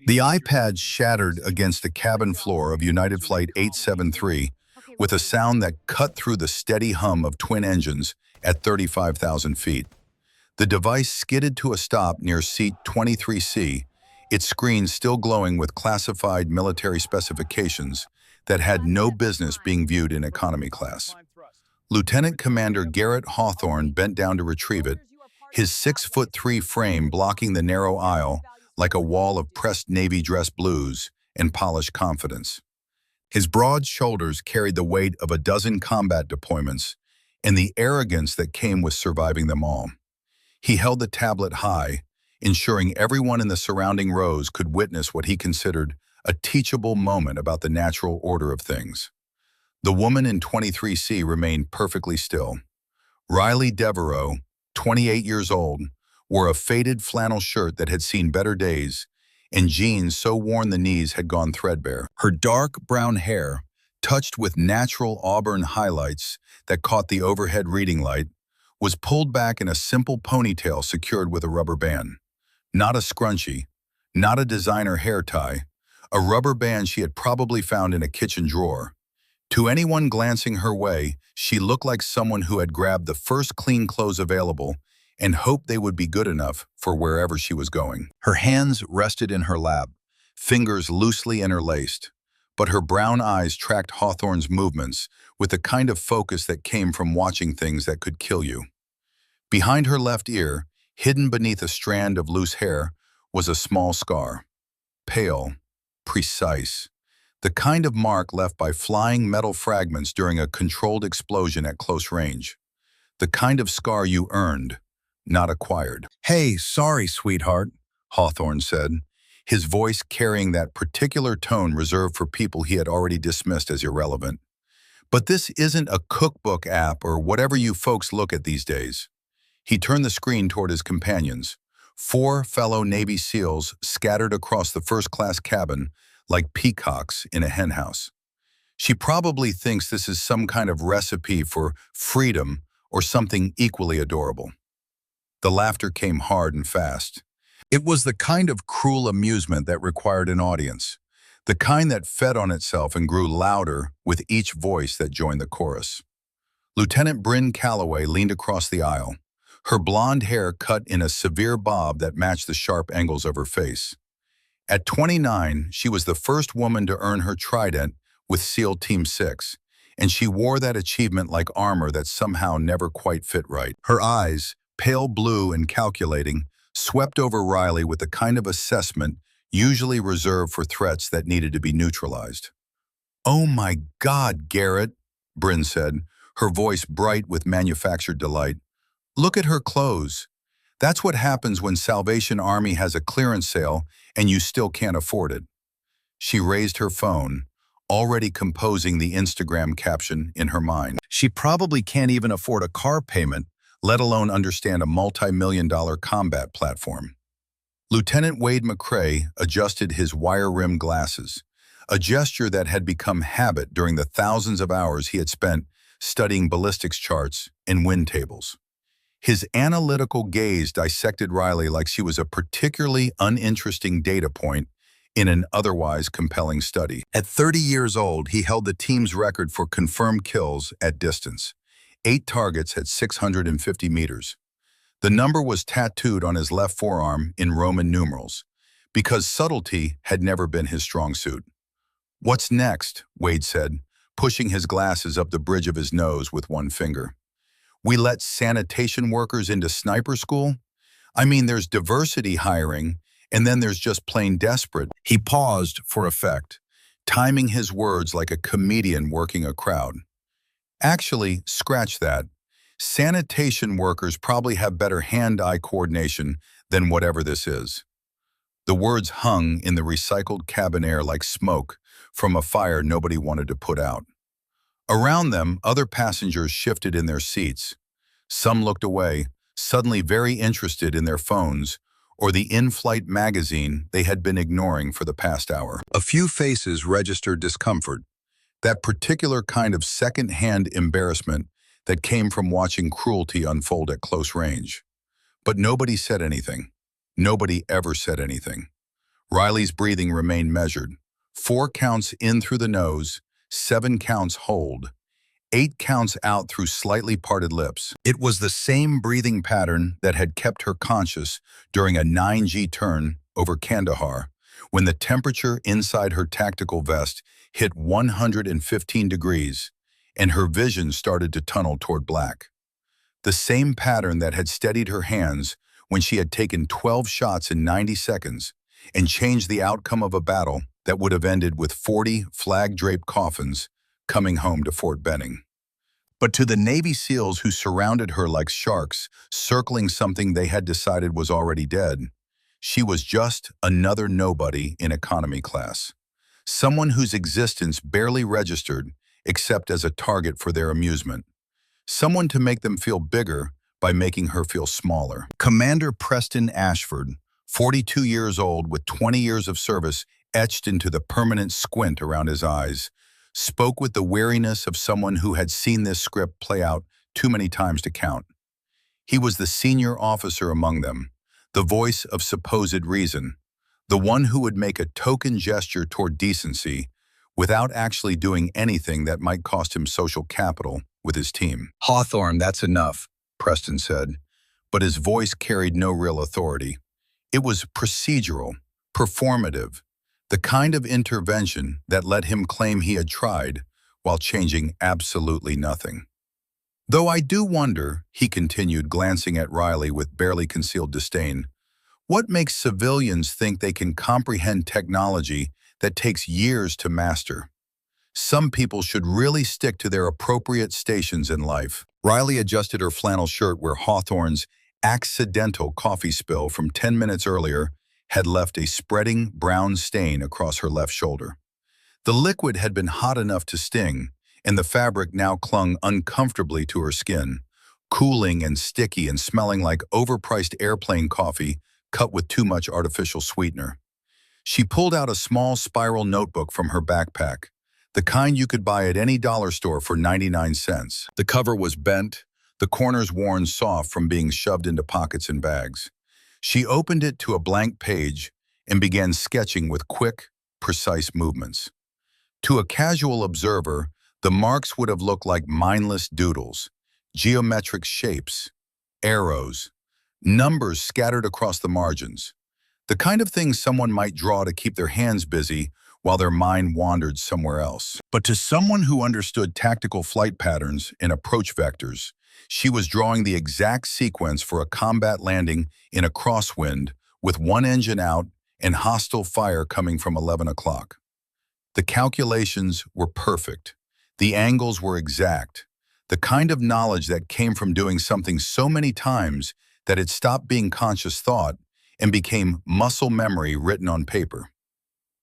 The iPad shattered against the cabin floor of United Flight 873 with a sound that cut through the steady hum of twin engines at 35,000 feet. The device skidded to a stop near seat 23C, its screen still glowing with classified military specifications that had no business being viewed in economy class. Lieutenant Commander Garrett Hawthorne bent down to retrieve it, his 6'3" frame blocking the narrow aisle like a wall of pressed navy dress blues and polished confidence. His broad shoulders carried the weight of a dozen combat deployments and the arrogance that came with surviving them all. He held the tablet high, ensuring everyone in the surrounding rows could witness what he considered a teachable moment about the natural order of things. The woman in 23C remained perfectly still. Riley Devereaux, 28 years old, wore a faded flannel shirt that had seen better days, and jeans so worn the knees had gone threadbare. Her dark brown hair, touched with natural auburn highlights that caught the overhead reading light, was pulled back in a simple ponytail secured with a rubber band. Not a scrunchie, not a designer hair tie, a rubber band she had probably found in a kitchen drawer. To anyone glancing her way, she looked like someone who had grabbed the first clean clothes available and hoped they would be good enough for wherever she was going. Her hands rested in her lap, fingers loosely interlaced, but her brown eyes tracked Hawthorne's movements with the kind of focus that came from watching things that could kill you. Behind her left ear, hidden beneath a strand of loose hair, was a small scar. Pale, precise, the kind of mark left by flying metal fragments during a controlled explosion at close range. The kind of scar you earned, not acquired. "Hey, sorry, sweetheart," Hawthorne said, his voice carrying that particular tone reserved for people he had already dismissed as irrelevant. "But this isn't a cookbook app or whatever you folks look at these days." He turned the screen toward his companions, 4 fellow Navy SEALs scattered across the first-class cabin like peacocks in a henhouse. "She probably thinks this is some kind of recipe for freedom or something equally adorable." The laughter came hard and fast. It was the kind of cruel amusement that required an audience, the kind that fed on itself and grew louder with each voice that joined the chorus. Lieutenant Bryn Calloway leaned across the aisle, her blonde hair cut in a severe bob that matched the sharp angles of her face. At 29, she was the first woman to earn her trident with SEAL Team 6, and she wore that achievement like armor that somehow never quite fit right. Her eyes, pale blue and calculating, swept over Riley with the kind of assessment usually reserved for threats that needed to be neutralized. "Oh my God, Garrett," Bryn said, her voice bright with manufactured delight. "Look at her clothes. That's what happens when Salvation Army has a clearance sale and you still can't afford it." She raised her phone, already composing the Instagram caption in her mind. "She probably can't even afford a car payment, let alone understand a multi-million-dollar combat platform." Lieutenant Wade McCrae adjusted his wire-rimmed glasses, a gesture that had become habit during the thousands of hours he had spent studying ballistics charts and wind tables. His analytical gaze dissected Riley like she was a particularly uninteresting data point in an otherwise compelling study. At 30 years old, he held the team's record for confirmed kills at distance, 8 targets at 650 meters. The number was tattooed on his left forearm in Roman numerals, because subtlety had never been his strong suit. "What's next?" Wade said, pushing his glasses up the bridge of his nose with one finger. "We let sanitation workers into sniper school? I mean, there's diversity hiring, and then there's just plain desperate." He paused for effect, timing his words like a comedian working a crowd. "Actually, scratch that. Sanitation workers probably have better hand-eye coordination than whatever this is." The words hung in the recycled cabin air like smoke from a fire nobody wanted to put out. Around them, other passengers shifted in their seats. Some looked away, suddenly very interested in their phones or the in-flight magazine they had been ignoring for the past hour. A few faces registered discomfort, that particular kind of second-hand embarrassment that came from watching cruelty unfold at close range. But nobody said anything. Nobody ever said anything. Riley's breathing remained measured. 4 counts in through the nose, 7 counts hold, 8 counts out through slightly parted lips. It was the same breathing pattern that had kept her conscious during a 9G turn over Kandahar, when the temperature inside her tactical vest hit 115 degrees, and her vision started to tunnel toward black. The same pattern that had steadied her hands when she had taken 12 shots in 90 seconds and changed the outcome of a battle that would have ended with 40 flag-draped coffins coming home to Fort Benning. But to the Navy SEALs who surrounded her like sharks, circling something they had decided was already dead, she was just another nobody in economy class. Someone whose existence barely registered except as a target for their amusement. Someone to make them feel bigger by making her feel smaller. Commander Preston Ashford, 42 years old with 20 years of service etched into the permanent squint around his eyes, spoke with the weariness of someone who had seen this script play out too many times to count. He was the senior officer among them, the voice of supposed reason, the one who would make a token gesture toward decency without actually doing anything that might cost him social capital with his team. "Hawthorne, that's enough," Preston said, but his voice carried no real authority. It was procedural, performative, the kind of intervention that let him claim he had tried while changing absolutely nothing. "Though I do wonder," he continued, glancing at Riley with barely concealed disdain, "what makes civilians think they can comprehend technology that takes years to master? Some people should really stick to their appropriate stations in life." Riley adjusted her flannel shirt where Hawthorne's accidental coffee spill from 10 minutes earlier had left a spreading brown stain across her left shoulder. The liquid had been hot enough to sting, and the fabric now clung uncomfortably to her skin, cooling and sticky and smelling like overpriced airplane coffee cut with too much artificial sweetener. She pulled out a small spiral notebook from her backpack, the kind you could buy at any dollar store for 99 cents. The cover was bent, the corners worn soft from being shoved into pockets and bags. She opened it to a blank page and began sketching with quick, precise movements. To a casual observer, the marks would have looked like mindless doodles, geometric shapes, arrows, numbers scattered across the margins. The kind of thing someone might draw to keep their hands busy while their mind wandered somewhere else. But to someone who understood tactical flight patterns and approach vectors, she was drawing the exact sequence for a combat landing in a crosswind with one engine out and hostile fire coming from 11 o'clock. The calculations were perfect. The angles were exact. The kind of knowledge that came from doing something so many times that it stopped being conscious thought and became muscle memory written on paper.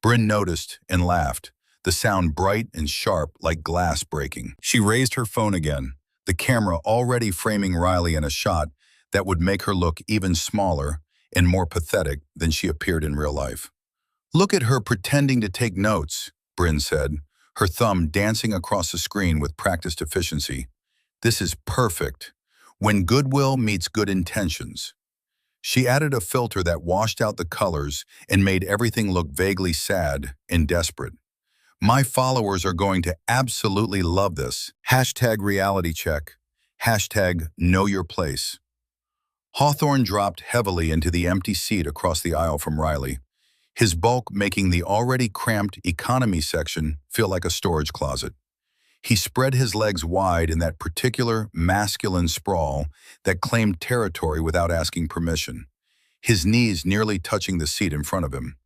Bryn noticed and laughed, the sound bright and sharp like glass breaking. She raised her phone again, the camera already framing Riley in a shot that would make her look even smaller and more pathetic than she appeared in real life. "Look at her pretending to take notes," Bryn said, her thumb dancing across the screen with practiced efficiency. "This is perfect. When goodwill meets good intentions." She added a filter that washed out the colors and made everything look vaguely sad and desperate. "My followers are going to absolutely love this. #realitycheck. #know your place." Hawthorne dropped heavily into the empty seat across the aisle from Riley, his bulk making the already cramped economy section feel like a storage closet. He spread his legs wide in that particular masculine sprawl that claimed territory without asking permission, his knees nearly touching the seat in front of him.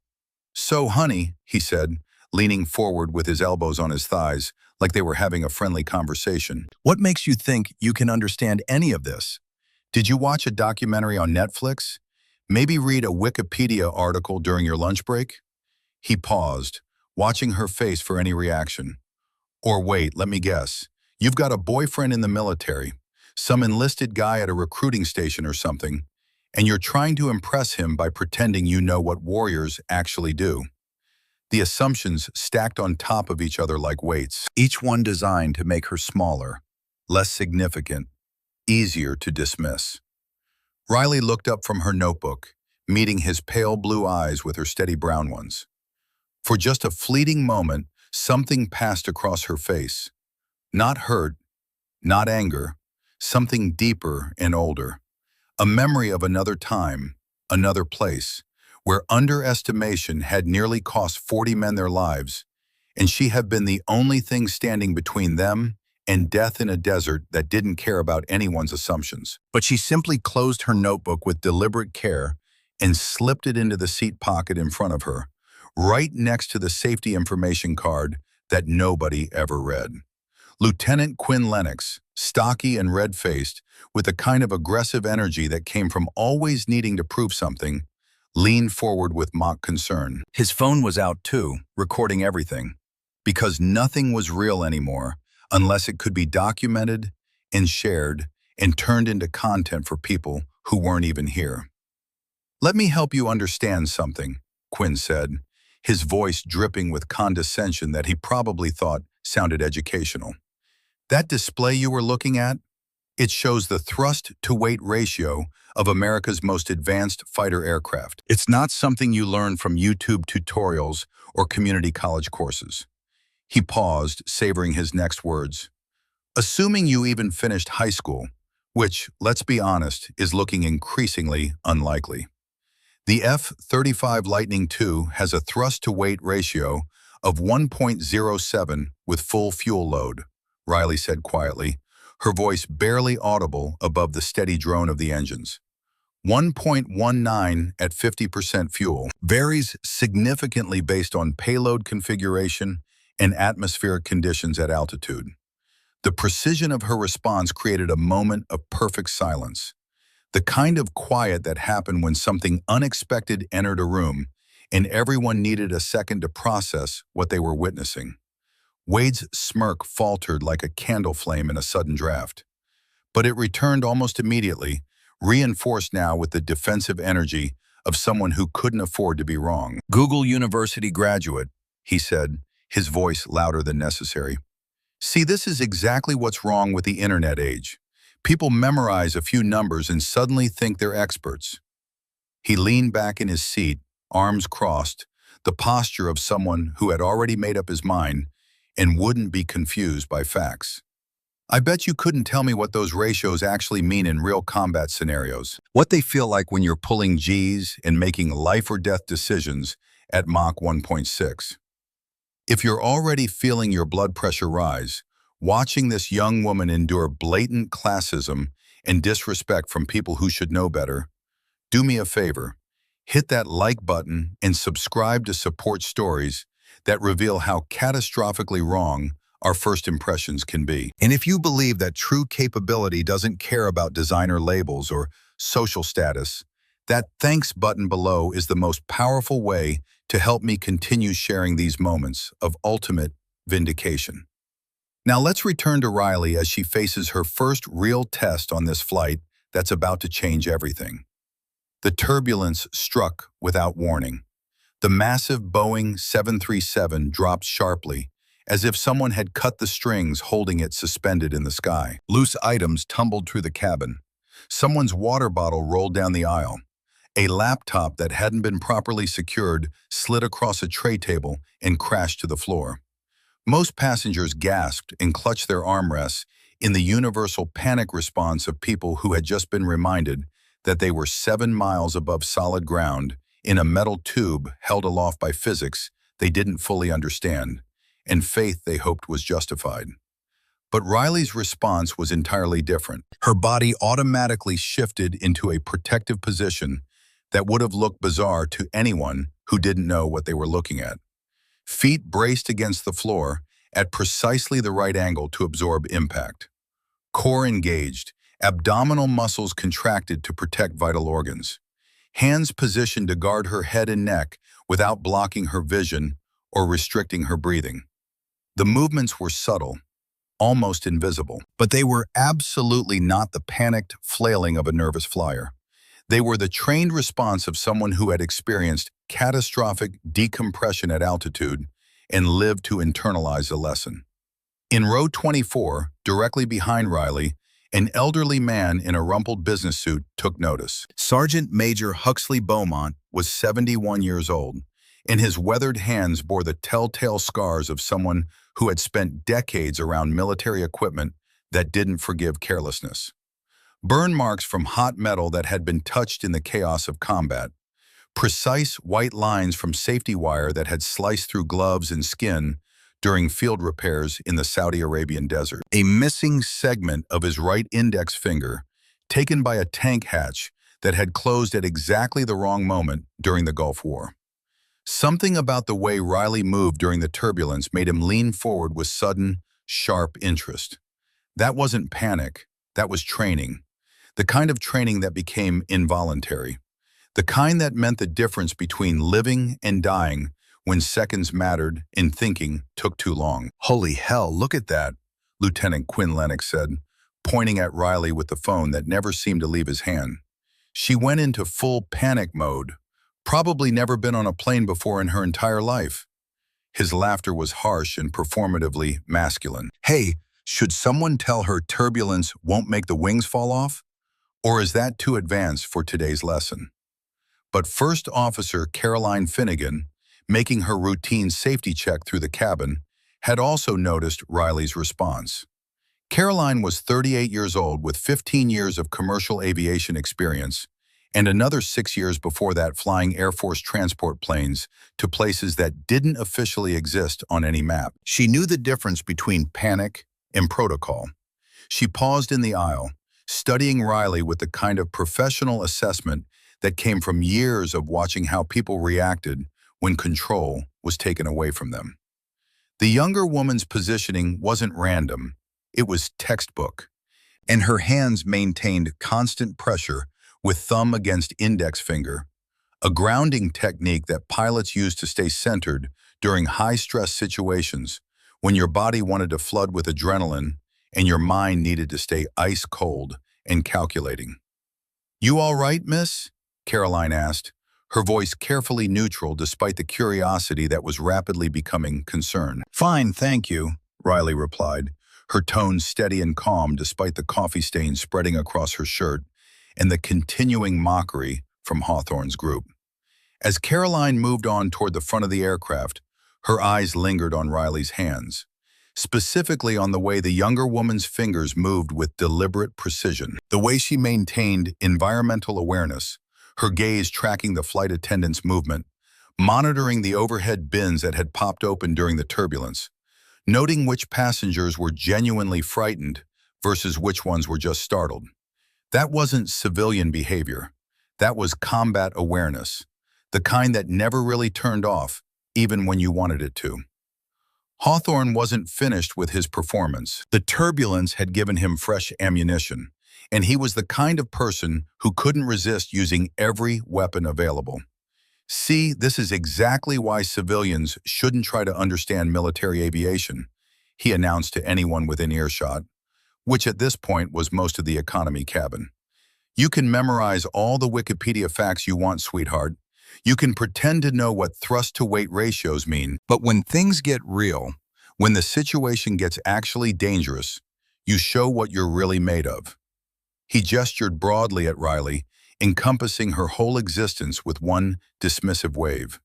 "So, honey," he said, leaning forward with his elbows on his thighs like they were having a friendly conversation, "what makes you think you can understand any of this? Did you watch a documentary on Netflix? Maybe read a Wikipedia article during your lunch break?" He paused, watching her face for any reaction. "Or wait, let me guess. You've got a boyfriend in the military, some enlisted guy at a recruiting station or something, and you're trying to impress him by pretending you know what warriors actually do." The assumptions stacked on top of each other like weights, each one designed to make her smaller, less significant, easier to dismiss. Riley looked up from her notebook, meeting his pale blue eyes with her steady brown ones. For just a fleeting moment, something passed across her face. Not hurt, not anger, something deeper and older. A memory of another time, another place, where underestimation had nearly cost 40 men their lives, and she had been the only thing standing between them and death in a desert that didn't care about anyone's assumptions. But she simply closed her notebook with deliberate care and slipped it into the seat pocket in front of her, right next to the safety information card that nobody ever read. Lieutenant Quinn Lennox, stocky and red-faced, with a kind of aggressive energy that came from always needing to prove something, leaned forward with mock concern. His phone was out too, recording everything, because nothing was real anymore unless it could be documented and shared and turned into content for people who weren't even here. "Let me help you understand something," Quinn said, his voice dripping with condescension that he probably thought sounded educational. "That display you were looking at? It shows the thrust-to-weight ratio of America's most advanced fighter aircraft. It's not something you learn from YouTube tutorials or community college courses." He paused, savoring his next words. "Assuming you even finished high school, which, let's be honest, is looking increasingly unlikely. The F-35 Lightning II has a thrust-to-weight ratio of 1.07 with full fuel load," Riley said quietly, her voice barely audible above the steady drone of the engines. 1.19 at 50% fuel varies significantly based on payload configuration and atmospheric conditions at altitude. The precision of her response created a moment of perfect silence. The kind of quiet that happened when something unexpected entered a room and everyone needed a second to process what they were witnessing. Wade's smirk faltered like a candle flame in a sudden draft. But it returned almost immediately, reinforced now with the defensive energy of someone who couldn't afford to be wrong. "Google University graduate," he said, his voice louder than necessary. "See, this is exactly what's wrong with the internet age. People memorize a few numbers and suddenly think they're experts." He leaned back in his seat, arms crossed, the posture of someone who had already made up his mind and wouldn't be confused by facts. "I bet you couldn't tell me what those ratios actually mean in real combat scenarios. What they feel like when you're pulling Gs and making life-or-death decisions at Mach 1.6. If you're already feeling your blood pressure rise, watching this young woman endure blatant classism and disrespect from people who should know better, do me a favor. Hit that like button and subscribe to support stories that reveal how catastrophically wrong our first impressions can be. And if you believe that true capability doesn't care about designer labels or social status, that thanks button below is the most powerful way to help me continue sharing these moments of ultimate vindication. Now let's return to Riley as she faces her first real test on this flight that's about to change everything. The turbulence struck without warning. The massive Boeing 737 dropped sharply, as if someone had cut the strings holding it suspended in the sky. Loose items tumbled through the cabin. Someone's water bottle rolled down the aisle. A laptop that hadn't been properly secured slid across a tray table and crashed to the floor. Most passengers gasped and clutched their armrests in the universal panic response of people who had just been reminded that they were 7 miles above solid ground in a metal tube held aloft by physics they didn't fully understand, and faith they hoped was justified. But Riley's response was entirely different. Her body automatically shifted into a protective position that would have looked bizarre to anyone who didn't know what they were looking at. Feet braced against the floor at precisely the right angle to absorb impact. Core engaged, abdominal muscles contracted to protect vital organs. Hands positioned to guard her head and neck without blocking her vision or restricting her breathing. The movements were subtle, almost invisible, but they were absolutely not the panicked flailing of a nervous flyer. They were the trained response of someone who had experienced catastrophic decompression at altitude and lived to internalize the lesson. In row 24, directly behind Riley, An elderly man in a rumpled business suit took notice. Sergeant Major Huxley Beaumont was 71 years old, and his weathered hands bore the telltale scars of someone who had spent decades around military equipment that didn't forgive carelessness. Burn marks from hot metal that had been touched in the chaos of combat, precise white lines from safety wire that had sliced through gloves and skin during field repairs in the Saudi Arabian desert. A missing segment of his right index finger, taken by a tank hatch that had closed at exactly the wrong moment during the Gulf War. Something about the way Riley moved during the turbulence made him lean forward with sudden, sharp interest. That wasn't panic, that was training. The kind of training that became involuntary. The kind that meant the difference between living and dying when seconds mattered and thinking took too long. "Holy hell, look at that," Lieutenant Quinn Lennox said, pointing at Riley with the phone that never seemed to leave his hand. She went into full panic mode, probably never been on a plane before in her entire life. His laughter was harsh and performatively masculine. "Hey, should someone tell her turbulence won't make the wings fall off? Or is that too advanced for today's lesson?" But First Officer Caroline Finnegan, making her routine safety check through the cabin, had also noticed Riley's response. Caroline was 38 years old with 15 years of commercial aviation experience, and another 6 years before that flying Air Force transport planes to places that didn't officially exist on any map. She knew the difference between panic and protocol. She paused in the aisle, studying Riley with the kind of professional assessment that came from years of watching how people reacted when control was taken away from them. The younger woman's positioning wasn't random, it was textbook, and her hands maintained constant pressure with thumb against index finger, a grounding technique that pilots use to stay centered during high-stress situations when your body wanted to flood with adrenaline and your mind needed to stay ice cold and calculating. "You all right, miss?" Caroline asked, her voice carefully neutral despite the curiosity that was rapidly becoming concern. "Fine, thank you," Riley replied, her tone steady and calm despite the coffee stain spreading across her shirt and the continuing mockery from Hawthorne's group. As Caroline moved on toward the front of the aircraft, her eyes lingered on Riley's hands, specifically on the way the younger woman's fingers moved with deliberate precision, the way she maintained environmental awareness, her gaze tracking the flight attendant's movement, monitoring the overhead bins that had popped open during the turbulence, noting which passengers were genuinely frightened versus which ones were just startled. That wasn't civilian behavior. That was combat awareness, the kind that never really turned off, even when you wanted it to. Hawthorne wasn't finished with his performance. The turbulence had given him fresh ammunition, and he was the kind of person who couldn't resist using every weapon available. "See, this is exactly why civilians shouldn't try to understand military aviation," he announced to anyone within earshot, which at this point was most of the economy cabin. "You can memorize all the Wikipedia facts you want, sweetheart. You can pretend to know what thrust-to-weight ratios mean, but when things get real, when the situation gets actually dangerous, you show what you're really made of." He gestured broadly at Riley, encompassing her whole existence with one dismissive wave.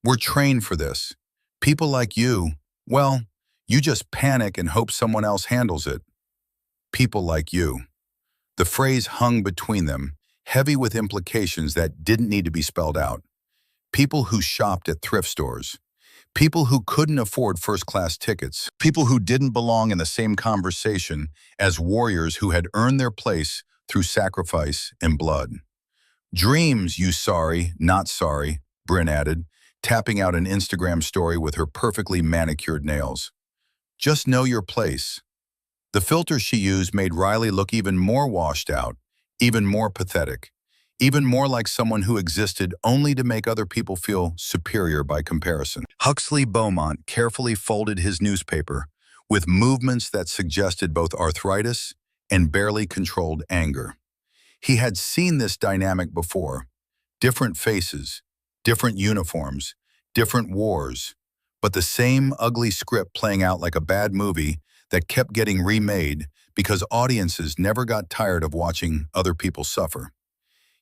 "We're trained for this. People like you, well, you just panic and hope someone else handles it. People like you." The phrase hung between them, heavy with implications that didn't need to be spelled out. People who shopped at thrift stores. People who couldn't afford first-class tickets. People who didn't belong in the same conversation as warriors who had earned their place through sacrifice and blood. "Dreams, you sorry, not sorry," Bryn added, tapping out an Instagram story with her perfectly manicured nails. "Just know your place." The filter she used made Riley look even more washed out, even more pathetic, even more like someone who existed only to make other people feel superior by comparison. Huxley Beaumont carefully folded his newspaper with movements that suggested both arthritis and barely controlled anger. He had seen this dynamic before. Different faces, different uniforms, different wars, but the same ugly script playing out like a bad movie that kept getting remade because audiences never got tired of watching other people suffer.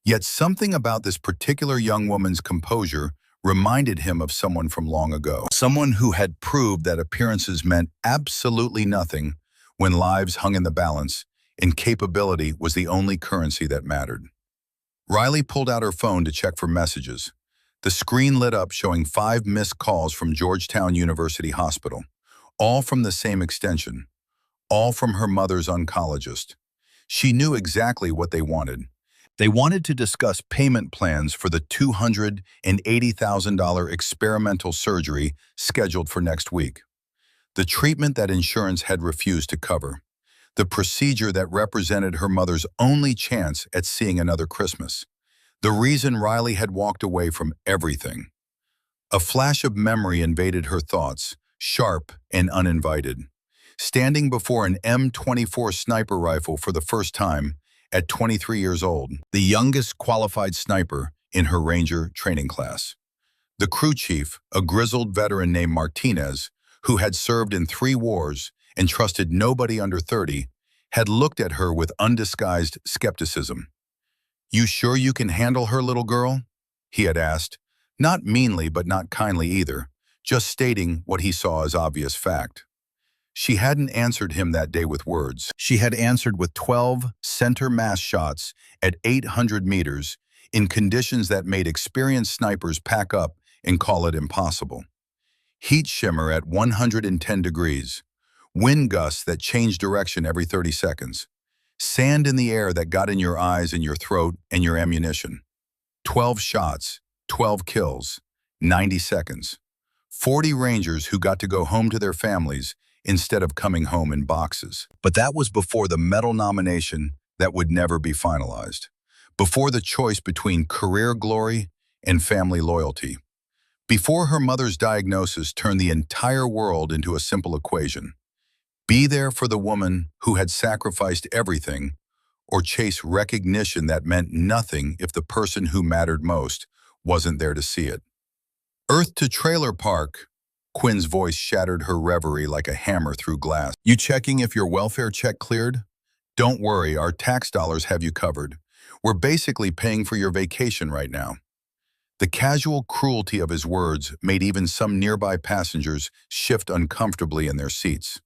Yet something about this particular young woman's composure reminded him of someone from long ago. Someone who had proved that appearances meant absolutely nothing when lives hung in the balance and capability was the only currency that mattered. Riley pulled out her phone to check for messages. The screen lit up showing 5 missed calls from Georgetown University Hospital, all from the same extension, all from her mother's oncologist. She knew exactly what they wanted. They wanted to discuss payment plans for the $280,000 experimental surgery scheduled for next week, the treatment that insurance had refused to cover, the procedure that represented her mother's only chance at seeing another Christmas, the reason Riley had walked away from everything. A flash of memory invaded her thoughts, sharp and uninvited. Standing before an M24 sniper rifle for the first time at 23 years old, the youngest qualified sniper in her Ranger training class. The crew chief, a grizzled veteran named Martinez, who had served in 3 wars and trusted nobody under 30, had looked at her with undisguised skepticism. "You sure you can handle her, little girl?" he had asked, not meanly but not kindly either, just stating what he saw as obvious fact. She hadn't answered him that day with words. She had answered with 12 center mass shots at 800 meters in conditions that made experienced snipers pack up and call it impossible. Heat shimmer at 110 degrees, wind gusts that changed direction every 30 seconds, sand in the air that got in your eyes and your throat and your ammunition. 12 shots, 12 kills, 90 seconds. 40 Rangers who got to go home to their families instead of coming home in boxes. But that was before the medal nomination that would never be finalized, before the choice between career glory and family loyalty, before her mother's diagnosis turned the entire world into a simple equation. Be there for the woman who had sacrificed everything, or chase recognition that meant nothing if the person who mattered most wasn't there to see it. Earth to trailer park. Quinn's voice shattered her reverie like a hammer through glass. "You checking if your welfare check cleared? Don't worry, our tax dollars have you covered. We're basically paying for your vacation right now." The casual cruelty of his words made even some nearby passengers shift uncomfortably in their seats.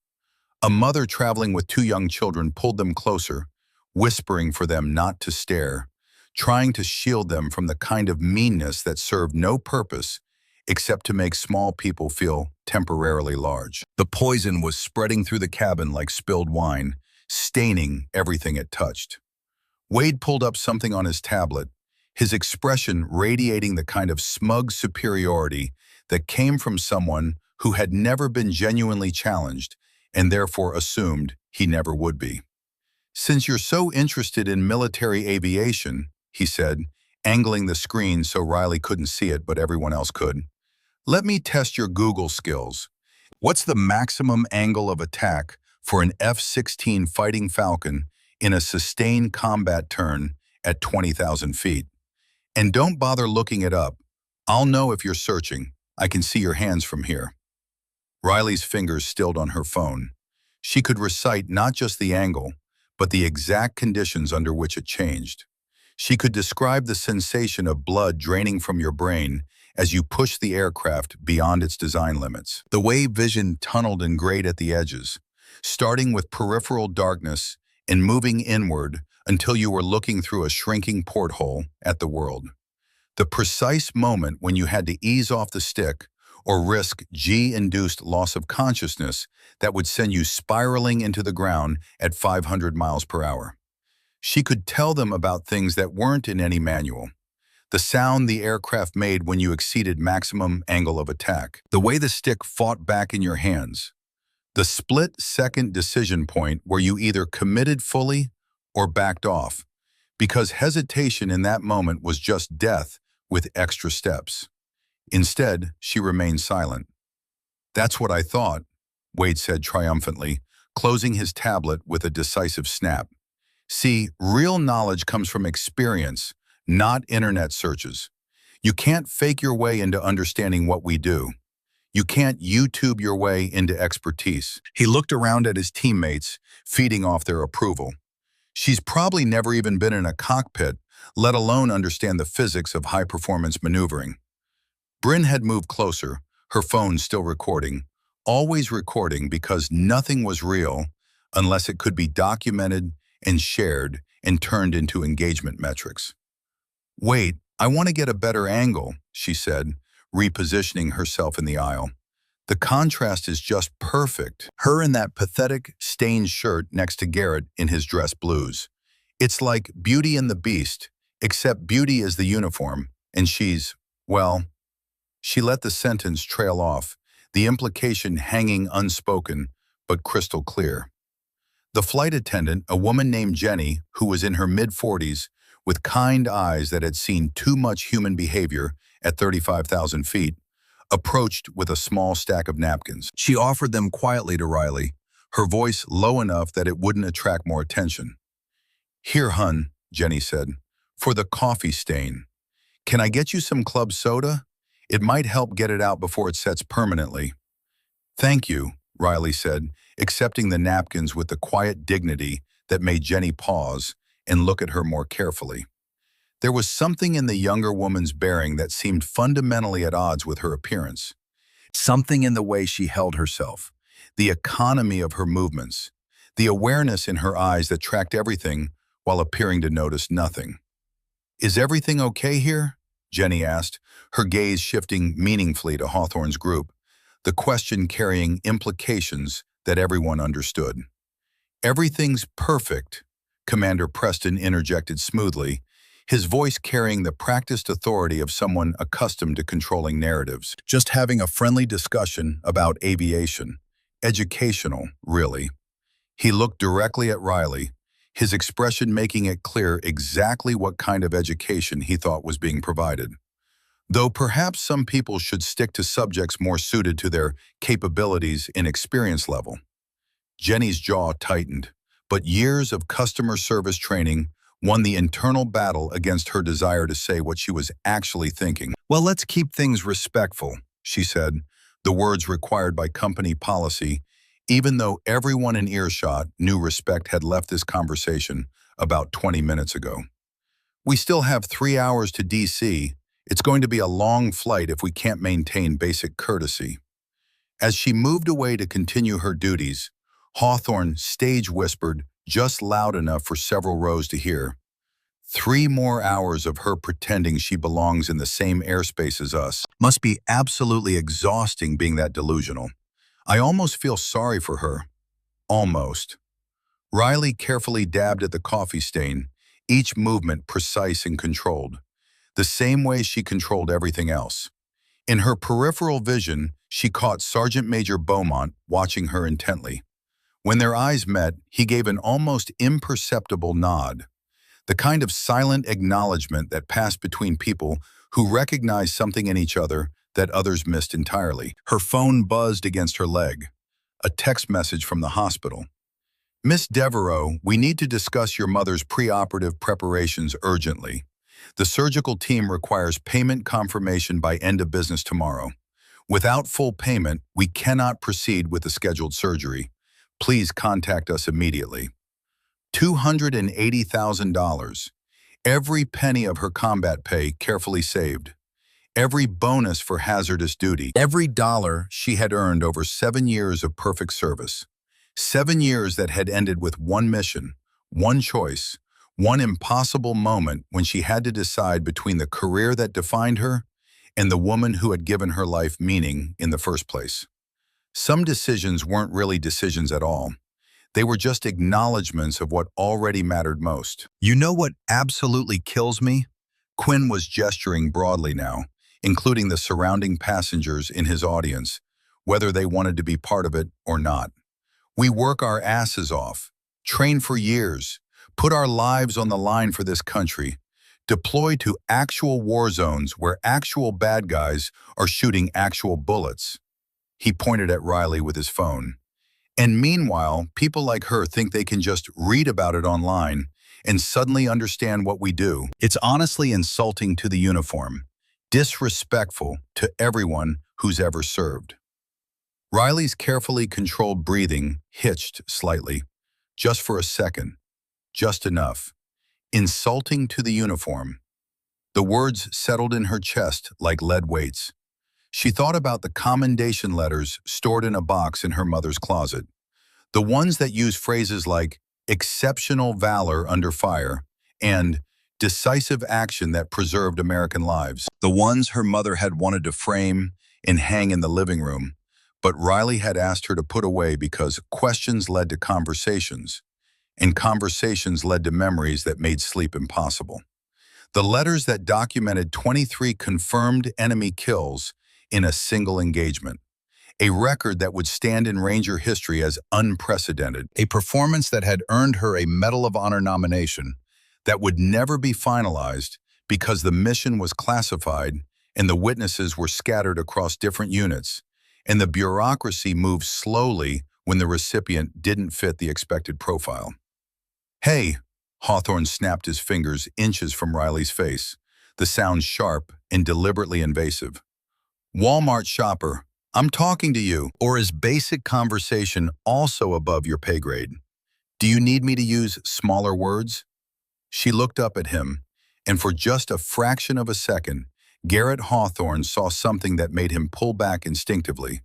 A mother traveling with 2 young children pulled them closer, whispering for them not to stare, trying to shield them from the kind of meanness that served no purpose except to make small people feel temporarily large. The poison was spreading through the cabin like spilled wine, staining everything it touched. Wade pulled up something on his tablet, his expression radiating the kind of smug superiority that came from someone who had never been genuinely challenged and therefore assumed he never would be. "Since you're so interested in military aviation," he said, angling the screen so Riley couldn't see it but everyone else could, "let me test your Google skills. What's the maximum angle of attack for an F-16 Fighting Falcon in a sustained combat turn at 20,000 feet? And don't bother looking it up. I'll know if you're searching. I can see your hands from here." Riley's fingers stilled on her phone. She could recite not just the angle, but the exact conditions under which it changed. She could describe the sensation of blood draining from your brain as you push the aircraft beyond its design limits. The way vision tunneled and grayed at the edges, starting with peripheral darkness and moving inward until you were looking through a shrinking porthole at the world. The precise moment when you had to ease off the stick or risk G-induced loss of consciousness that would send you spiraling into the ground at 500 miles per hour. She could tell them about things that weren't in any manual. The sound the aircraft made when you exceeded maximum angle of attack, the way the stick fought back in your hands, the split-second decision point where you either committed fully or backed off, because hesitation in that moment was just death with extra steps. Instead, she remained silent. "That's what I thought," Wade said triumphantly, closing his tablet with a decisive snap. "See, real knowledge comes from experience, not internet searches. You can't fake your way into understanding what we do. You can't YouTube your way into expertise. He looked around at his teammates, feeding off their approval. She's probably never even been in a cockpit, let alone understand the physics of high-performance maneuvering. Bryn had moved closer, her phone still recording, always recording because nothing was real unless it could be documented and shared and turned into engagement metrics. "Wait, I want to get a better angle," she said, repositioning herself in the aisle. "The contrast is just perfect. Her in that pathetic, stained shirt next to Garrett in his dress blues. It's like Beauty and the Beast, except Beauty is the uniform, and she's, well..." She let the sentence trail off, the implication hanging unspoken, but crystal clear. The flight attendant, a woman named Jenny, who was in her mid-40s, with kind eyes that had seen too much human behavior at 35,000 feet, approached with a small stack of napkins. She offered them quietly to Riley, her voice low enough that it wouldn't attract more attention. "Here, hun," Jenny said, "for the coffee stain. Can I get you some club soda? It might help get it out before it sets permanently." "Thank you," Riley said, accepting the napkins with the quiet dignity that made Jenny pause and look at her more carefully. There was something in the younger woman's bearing that seemed fundamentally at odds with her appearance. Something in the way she held herself, the economy of her movements, the awareness in her eyes that tracked everything while appearing to notice nothing. "Is everything okay here?" Jenny asked, her gaze shifting meaningfully to Hawthorne's group, the question carrying implications that everyone understood. "Everything's perfect," Commander Preston interjected smoothly, his voice carrying the practiced authority of someone accustomed to controlling narratives. "Just having a friendly discussion about aviation. Educational, really." He looked directly at Riley, his expression making it clear exactly what kind of education he thought was being provided. Though perhaps some people should stick to subjects more suited to their capabilities and experience level. Jenny's jaw tightened, but years of customer service training won the internal battle against her desire to say what she was actually thinking. "Well, let's keep things respectful," she said, the words required by company policy, even though everyone in earshot knew respect had left this conversation about 20 minutes ago. "We still have 3 hours to DC. It's going to be a long flight if we can't maintain basic courtesy." As she moved away to continue her duties, Hawthorne stage whispered, just loud enough for several rows to hear, "3 more hours of her pretending she belongs in the same airspace as us. Must be absolutely exhausting being that delusional. I almost feel sorry for her." Almost. Riley carefully dabbed at the coffee stain, each movement precise and controlled, the same way she controlled everything else. In her peripheral vision, she caught Sergeant Major Beaumont watching her intently. When their eyes met, he gave an almost imperceptible nod, the kind of silent acknowledgement that passed between people who recognized something in each other that others missed entirely. Her phone buzzed against her leg. A text message from the hospital. "Miss Devereaux, we need to discuss your mother's preoperative preparations urgently. The surgical team requires payment confirmation by end of business tomorrow. Without full payment, we cannot proceed with the scheduled surgery. Please contact us immediately." $280,000. Every penny of her combat pay carefully saved. Every bonus for hazardous duty. Every dollar she had earned over 7 years of perfect service. 7 years that had ended with one mission, one choice, one impossible moment when she had to decide between the career that defined her and the woman who had given her life meaning in the first place. Some decisions weren't really decisions at all. They were just acknowledgments of what already mattered most. "You know what absolutely kills me?" Quinn was gesturing broadly now, including the surrounding passengers in his audience, whether they wanted to be part of it or not. "We work our asses off, train for years, put our lives on the line for this country, deploy to actual war zones where actual bad guys are shooting actual bullets." He pointed at Riley with his phone. "And meanwhile, people like her think they can just read about it online and suddenly understand what we do. It's honestly insulting to the uniform, disrespectful to everyone who's ever served." Riley's carefully controlled breathing hitched slightly, just for a second, just enough. Insulting to the uniform. The words settled in her chest like lead weights. She thought about the commendation letters stored in a box in her mother's closet. The ones that use phrases like exceptional valor under fire and decisive action that preserved American lives. The ones her mother had wanted to frame and hang in the living room, but Riley had asked her to put away because questions led to conversations, and conversations led to memories that made sleep impossible. The letters that documented 23 confirmed enemy kills in a single engagement. A record that would stand in Ranger history as unprecedented. A performance that had earned her a Medal of Honor nomination that would never be finalized because the mission was classified and the witnesses were scattered across different units, and the bureaucracy moved slowly when the recipient didn't fit the expected profile. "Hey," Hawthorne snapped his fingers inches from Riley's face, the sound sharp and deliberately invasive. "Walmart shopper, I'm talking to you." Or is basic conversation also above your pay grade? Do you need me to use smaller words? She looked up at him, and for just a fraction of a second, Garrett Hawthorne saw something that made him pull back instinctively.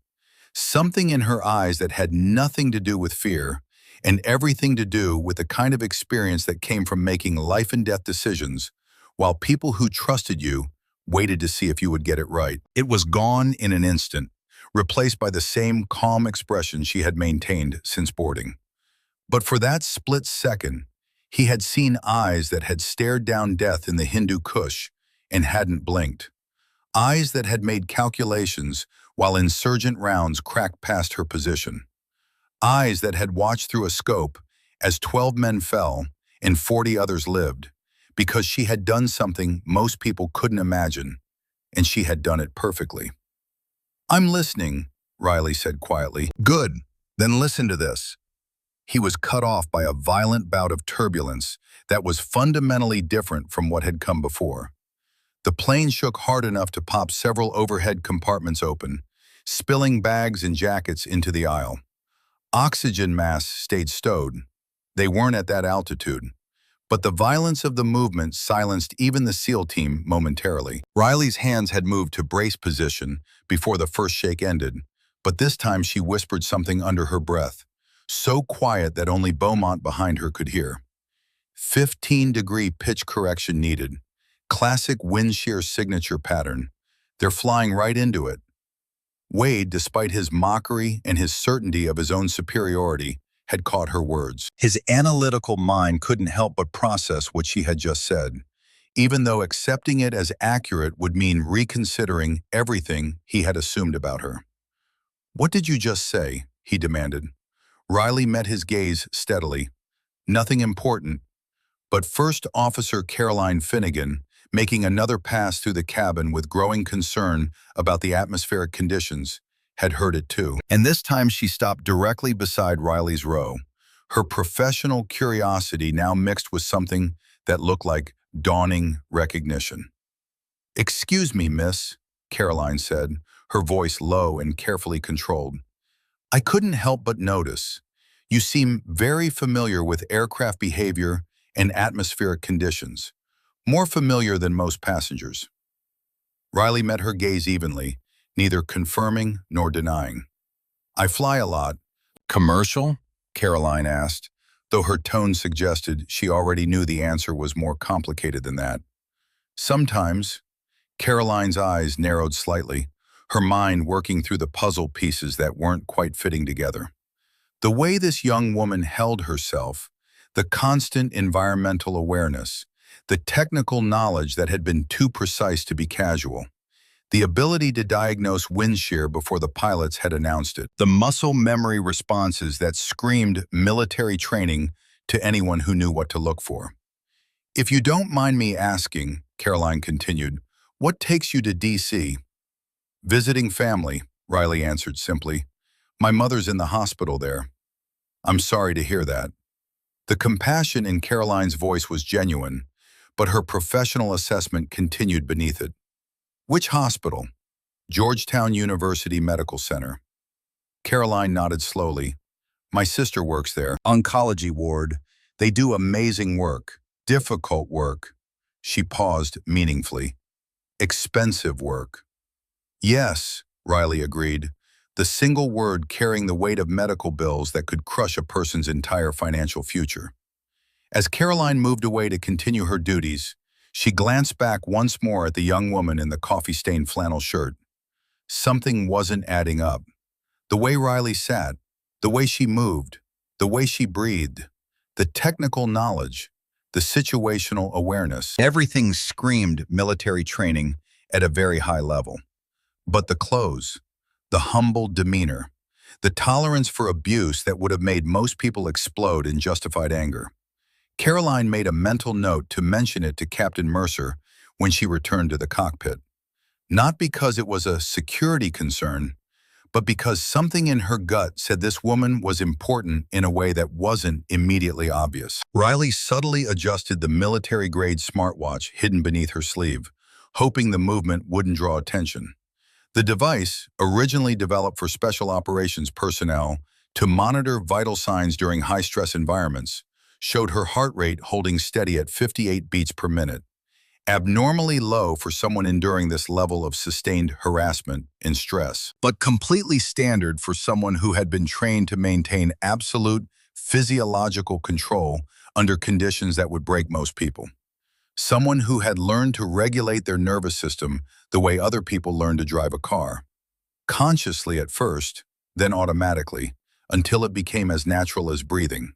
Something in her eyes that had nothing to do with fear, and everything to do with the kind of experience that came from making life and death decisions, while people who trusted you waited to see if you would get it right. It was gone in an instant, replaced by the same calm expression she had maintained since boarding. But for that split second, he had seen eyes that had stared down death in the Hindu Kush and hadn't blinked. Eyes that had made calculations while insurgent rounds cracked past her position. Eyes that had watched through a scope as 12 men fell and 40 others lived, because she had done something most people couldn't imagine, and she had done it perfectly. "I'm listening," Riley said quietly. "Good, then listen to this." He was cut off by a violent bout of turbulence that was fundamentally different from what had come before. The plane shook hard enough to pop several overhead compartments open, spilling bags and jackets into the aisle. Oxygen masks stayed stowed. They weren't at that altitude. But the violence of the movement silenced even the SEAL team momentarily. Riley's hands had moved to brace position before the first shake ended, but this time she whispered something under her breath, so quiet that only Beaumont behind her could hear. 15-degree pitch correction needed. Classic wind shear signature pattern. They're flying right into it. Wade, despite his mockery and his certainty of his own superiority, had caught her words. His analytical mind couldn't help but process what she had just said, even though accepting it as accurate would mean reconsidering everything he had assumed about her. "What did you just say?" he demanded. Riley met his gaze steadily. "Nothing important." But First Officer Caroline Finnegan, making another pass through the cabin with growing concern about the atmospheric conditions, had heard it too. And this time she stopped directly beside Riley's row, her professional curiosity now mixed with something that looked like dawning recognition. "Excuse me, miss," Caroline said, her voice low and carefully controlled. "I couldn't help but notice. You seem very familiar with aircraft behavior and atmospheric conditions, more familiar than most passengers." Riley met her gaze evenly, neither confirming nor denying. "I fly a lot." "Commercial?" Caroline asked, though her tone suggested she already knew the answer was more complicated than that. "Sometimes." Caroline's eyes narrowed slightly, her mind working through the puzzle pieces that weren't quite fitting together. The way this young woman held herself, the constant environmental awareness, the technical knowledge that had been too precise to be casual, the ability to diagnose wind shear before the pilots had announced it, the muscle memory responses that screamed military training to anyone who knew what to look for. "If you don't mind me asking," Caroline continued, "what takes you to D.C.? "Visiting family," Riley answered simply. "My mother's in the hospital there." "I'm sorry to hear that." The compassion in Caroline's voice was genuine, but her professional assessment continued beneath it. "Which hospital?" "Georgetown University Medical Center." Caroline nodded slowly. My sister works there. Oncology ward. They do amazing work. Difficult work. She paused meaningfully. Expensive work. Yes, Riley agreed. The single word carrying the weight of medical bills that could crush a person's entire financial future. As Caroline moved away to continue her duties, she glanced back once more at the young woman in the coffee-stained flannel shirt. Something wasn't adding up. The way Riley sat, the way she moved, the way she breathed, the technical knowledge, the situational awareness. Everything screamed military training at a very high level. But the clothes, the humble demeanor, the tolerance for abuse that would have made most people explode in justified anger. Caroline made a mental note to mention it to Captain Mercer when she returned to the cockpit. Not because it was a security concern, but because something in her gut said this woman was important in a way that wasn't immediately obvious. Riley subtly adjusted the military-grade smartwatch hidden beneath her sleeve, hoping the movement wouldn't draw attention. The device, originally developed for special operations personnel to monitor vital signs during high-stress environments, showed her heart rate holding steady at 58 beats per minute, abnormally low for someone enduring this level of sustained harassment and stress, but completely standard for someone who had been trained to maintain absolute physiological control under conditions that would break most people. Someone who had learned to regulate their nervous system the way other people learn to drive a car. Consciously at first, then automatically, until it became as natural as breathing.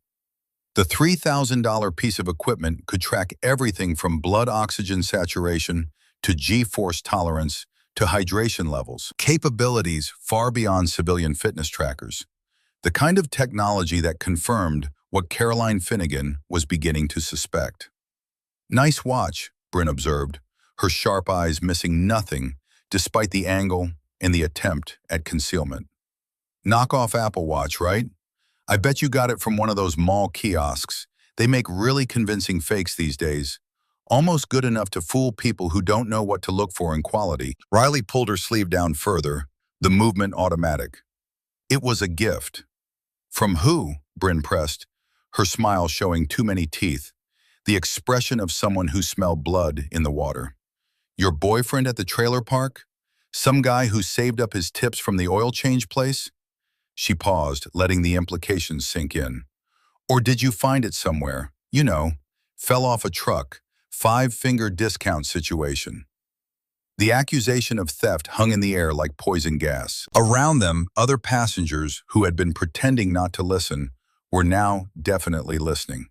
The $3,000 piece of equipment could track everything from blood oxygen saturation to G-force tolerance to hydration levels, capabilities far beyond civilian fitness trackers. The kind of technology that confirmed what Caroline Finnegan was beginning to suspect. Nice watch, Bryn observed, her sharp eyes missing nothing despite the angle and the attempt at concealment. Knock-off Apple Watch, right? I bet you got it from one of those mall kiosks. They make really convincing fakes these days. Almost good enough to fool people who don't know what to look for in quality. Riley pulled her sleeve down further, the movement automatic. It was a gift. From who? Bryn pressed, her smile showing too many teeth, the expression of someone who smelled blood in the water. Your boyfriend at the trailer park? Some guy who saved up his tips from the oil change place? She paused, letting the implications sink in. Or did you find it somewhere? You know, fell off a truck, five-finger discount situation. The accusation of theft hung in the air like poison gas. Around them, other passengers who had been pretending not to listen were now definitely listening.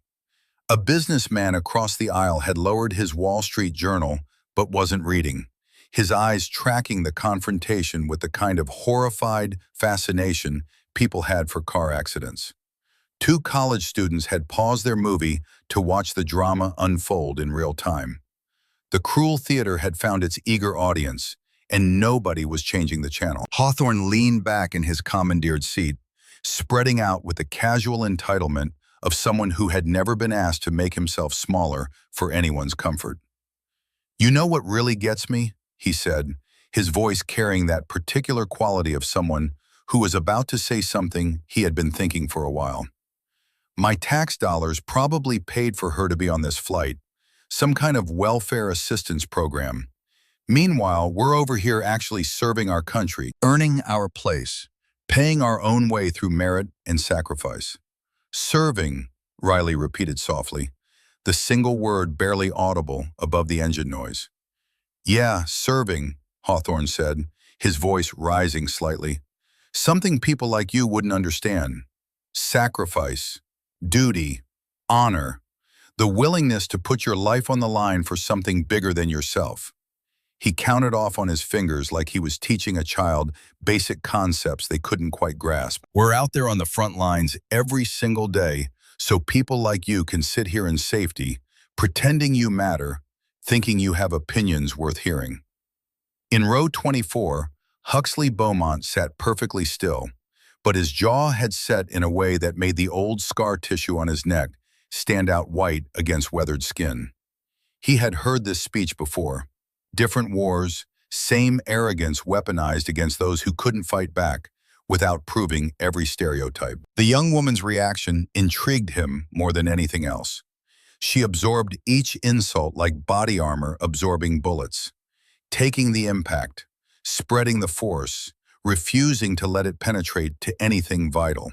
A businessman across the aisle had lowered his Wall Street Journal but wasn't reading, his eyes tracking the confrontation with the kind of horrified fascination people had for car accidents. Two college students had paused their movie to watch the drama unfold in real time. The cruel theater had found its eager audience, and nobody was changing the channel. Hawthorne leaned back in his commandeered seat, spreading out with the casual entitlement of someone who had never been asked to make himself smaller for anyone's comfort. You know what really gets me? He said, his voice carrying that particular quality of someone who was about to say something he had been thinking for a while. My tax dollars probably paid for her to be on this flight, some kind of welfare assistance program. Meanwhile, we're over here actually serving our country, earning our place, paying our own way through merit and sacrifice. Serving, Riley repeated softly, the single word barely audible above the engine noise. Yeah, serving, Hawthorne said, his voice rising slightly. Something people like you wouldn't understand. Sacrifice, duty, honor, the willingness to put your life on the line for something bigger than yourself. He counted off on his fingers like he was teaching a child basic concepts they couldn't quite grasp. We're out there on the front lines every single day so people like you can sit here in safety, pretending you matter, thinking you have opinions worth hearing. In row 24, Huxley Beaumont sat perfectly still, but his jaw had set in a way that made the old scar tissue on his neck stand out white against weathered skin. He had heard this speech before. Different wars, same arrogance weaponized against those who couldn't fight back, without proving every stereotype. The young woman's reaction intrigued him more than anything else. She absorbed each insult like body armor absorbing bullets, taking the impact, spreading the force, refusing to let it penetrate to anything vital.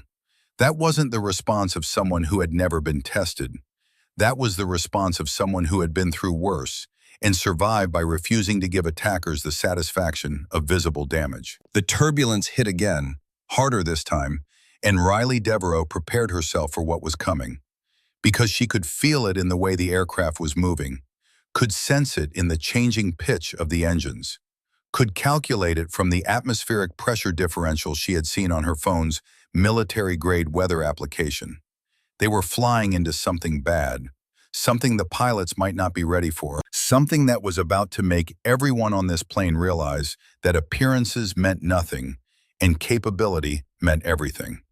That wasn't the response of someone who had never been tested. That was the response of someone who had been through worse and survived by refusing to give attackers the satisfaction of visible damage. The turbulence hit again, harder this time, and Riley Devereaux prepared herself for what was coming. Because she could feel it in the way the aircraft was moving, could sense it in the changing pitch of the engines, could calculate it from the atmospheric pressure differential she had seen on her phone's military-grade weather application. They were flying into something bad, something the pilots might not be ready for, something that was about to make everyone on this plane realize that appearances meant nothing and capability meant everything.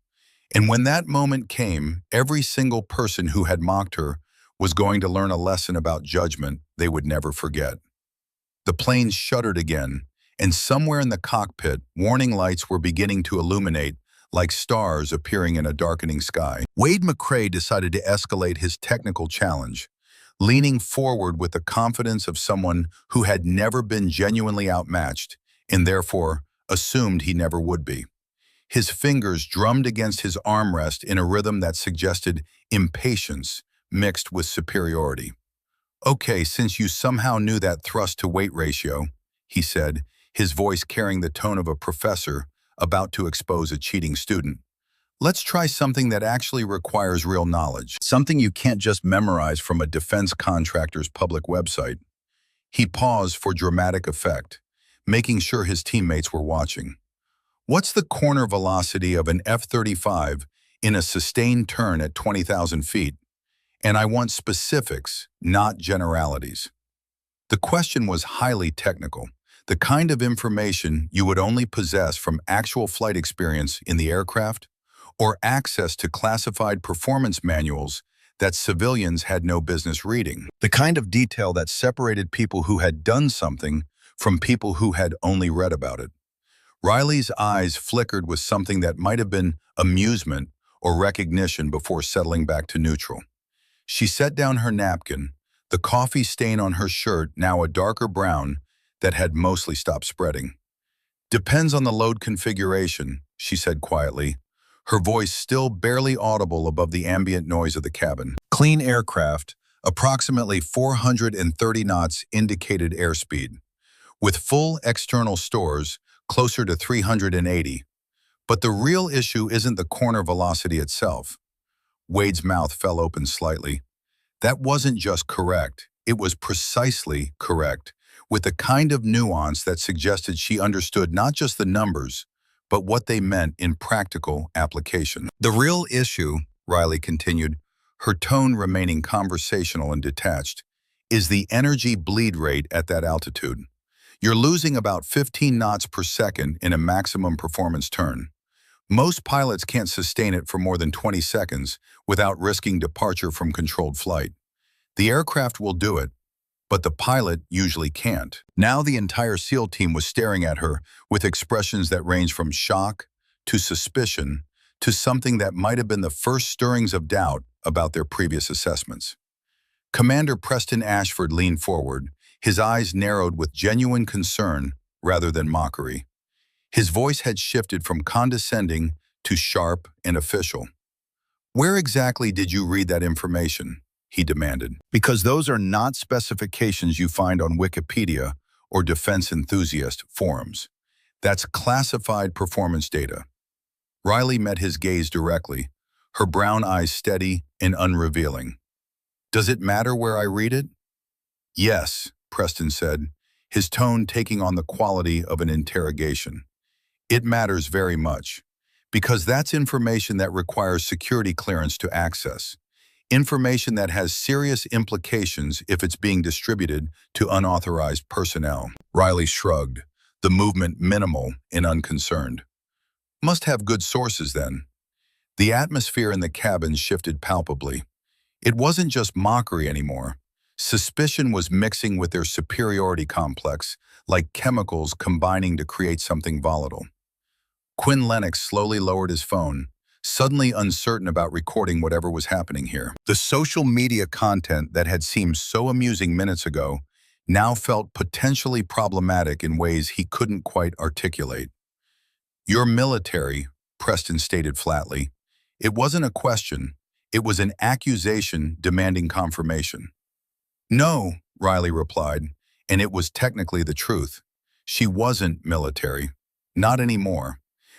And when that moment came, every single person who had mocked her was going to learn a lesson about judgment they would never forget. The plane shuddered again, and somewhere in the cockpit, warning lights were beginning to illuminate like stars appearing in a darkening sky. Wade McCrae decided to escalate his technical challenge, leaning forward with the confidence of someone who had never been genuinely outmatched and therefore assumed he never would be. His fingers drummed against his armrest in a rhythm that suggested impatience mixed with superiority. "Okay, since you somehow knew that thrust-to-weight ratio," he said, his voice carrying the tone of a professor about to expose a cheating student, "let's try something that actually requires real knowledge, something you can't just memorize from a defense contractor's public website." He paused for dramatic effect, making sure his teammates were watching. "What's the corner velocity of an F-35 in a sustained turn at 20,000 feet? And I want specifics, not generalities." The question was highly technical, the kind of information you would only possess from actual flight experience in the aircraft or access to classified performance manuals that civilians had no business reading. The kind of detail that separated people who had done something from people who had only read about it. Riley's eyes flickered with something that might have been amusement or recognition before settling back to neutral. She set down her napkin, the coffee stain on her shirt now a darker brown that had mostly stopped spreading. "Depends on the load configuration," she said quietly, her voice still barely audible above the ambient noise of the cabin. Clean aircraft, approximately 430 knots indicated airspeed, with full external stores closer to 380. But the real issue isn't the corner velocity itself. Wade's mouth fell open slightly. That wasn't just correct, it was precisely correct, with the kind of nuance that suggested she understood not just the numbers, but what they meant in practical application. "The real issue," Riley continued, her tone remaining conversational and detached, "is the energy bleed rate at that altitude. You're losing about 15 knots per second in a maximum performance turn. Most pilots can't sustain it for more than 20 seconds without risking departure from controlled flight. The aircraft will do it, but the pilot usually can't." Now the entire SEAL team was staring at her with expressions that ranged from shock to suspicion to something that might have been the first stirrings of doubt about their previous assessments. Commander Preston Ashford leaned forward, his eyes narrowed with genuine concern rather than mockery. His voice had shifted from condescending to sharp and official. "Where exactly did you read that information?" he demanded. "Because those are not specifications you find on Wikipedia or defense enthusiast forums. That's classified performance data." Riley met his gaze directly, her brown eyes steady and unrevealing. "Does it matter where I read it?" "Yes," Preston said, his tone taking on the quality of an interrogation. "It matters very much, because that's information that requires security clearance to access. Information that has serious implications if it's being distributed to unauthorized personnel." Riley shrugged, the movement minimal and unconcerned. "Must have good sources then." The atmosphere in the cabin shifted palpably. It wasn't just mockery anymore. Suspicion was mixing with their superiority complex, like chemicals combining to create something volatile. Quinn Lennox slowly lowered his phone, suddenly uncertain about recording whatever was happening here. The social media content that had seemed so amusing minutes ago now felt potentially problematic in ways he couldn't quite articulate. "You're military," Preston stated flatly. It wasn't a question, it was an accusation demanding confirmation. "No," Riley replied, and it was technically the truth. She wasn't military. Not anymore.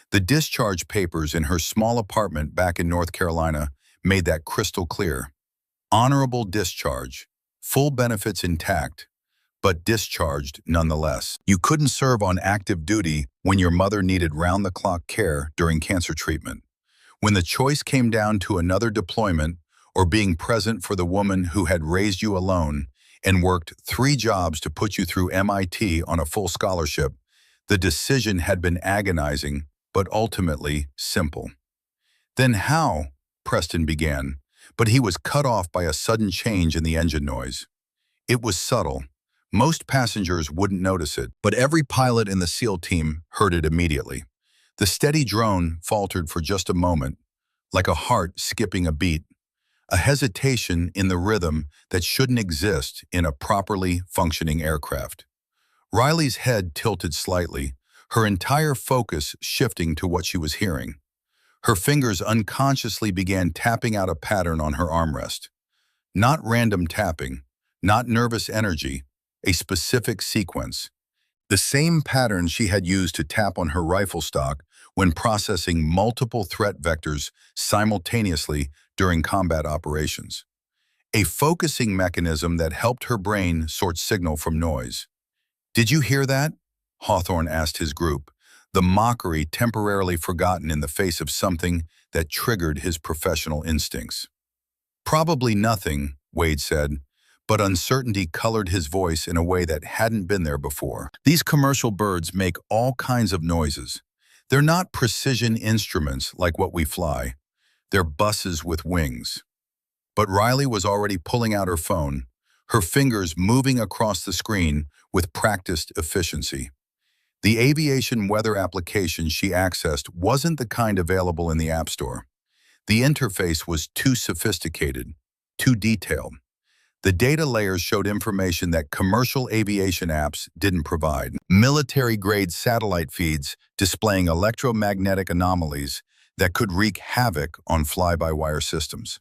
The discharge papers in her small apartment back in North Carolina made that crystal clear. Honorable discharge, full benefits intact, but discharged nonetheless. You couldn't serve on active duty when your mother needed round-the-clock care during cancer treatment. When the choice came down to another deployment or being present for the woman who had raised you alone and worked 3 jobs to put you through MIT on a full scholarship, the decision had been agonizing, but ultimately simple. "Then how?" Preston began, but he was cut off by a sudden change in the engine noise. It was subtle. Most passengers wouldn't notice it, but every pilot in the SEAL team heard it immediately. The steady drone faltered for just a moment, like a heart skipping a beat, a hesitation in the rhythm that shouldn't exist in a properly functioning aircraft. Riley's head tilted slightly, her entire focus shifting to what she was hearing. Her fingers unconsciously began tapping out a pattern on her armrest. Not random tapping, not nervous energy, a specific sequence. The same pattern she had used to tap on her rifle stock when processing multiple threat vectors simultaneously during combat operations. A focusing mechanism that helped her brain sort signal from noise. "Did you hear that?" Hawthorne asked his group, the mockery temporarily forgotten in the face of something that triggered his professional instincts. "Probably nothing," Wade said, but uncertainty colored his voice in a way that hadn't been there before. "These commercial birds make all kinds of noises. They're not precision instruments like what we fly. They're buses with wings." But Riley was already pulling out her phone, her fingers moving across the screen with practiced efficiency. The aviation weather application she accessed wasn't the kind available in the App Store. The interface was too sophisticated, too detailed. The data layers showed information that commercial aviation apps didn't provide. Military-grade satellite feeds displaying electromagnetic anomalies that could wreak havoc on fly-by-wire systems.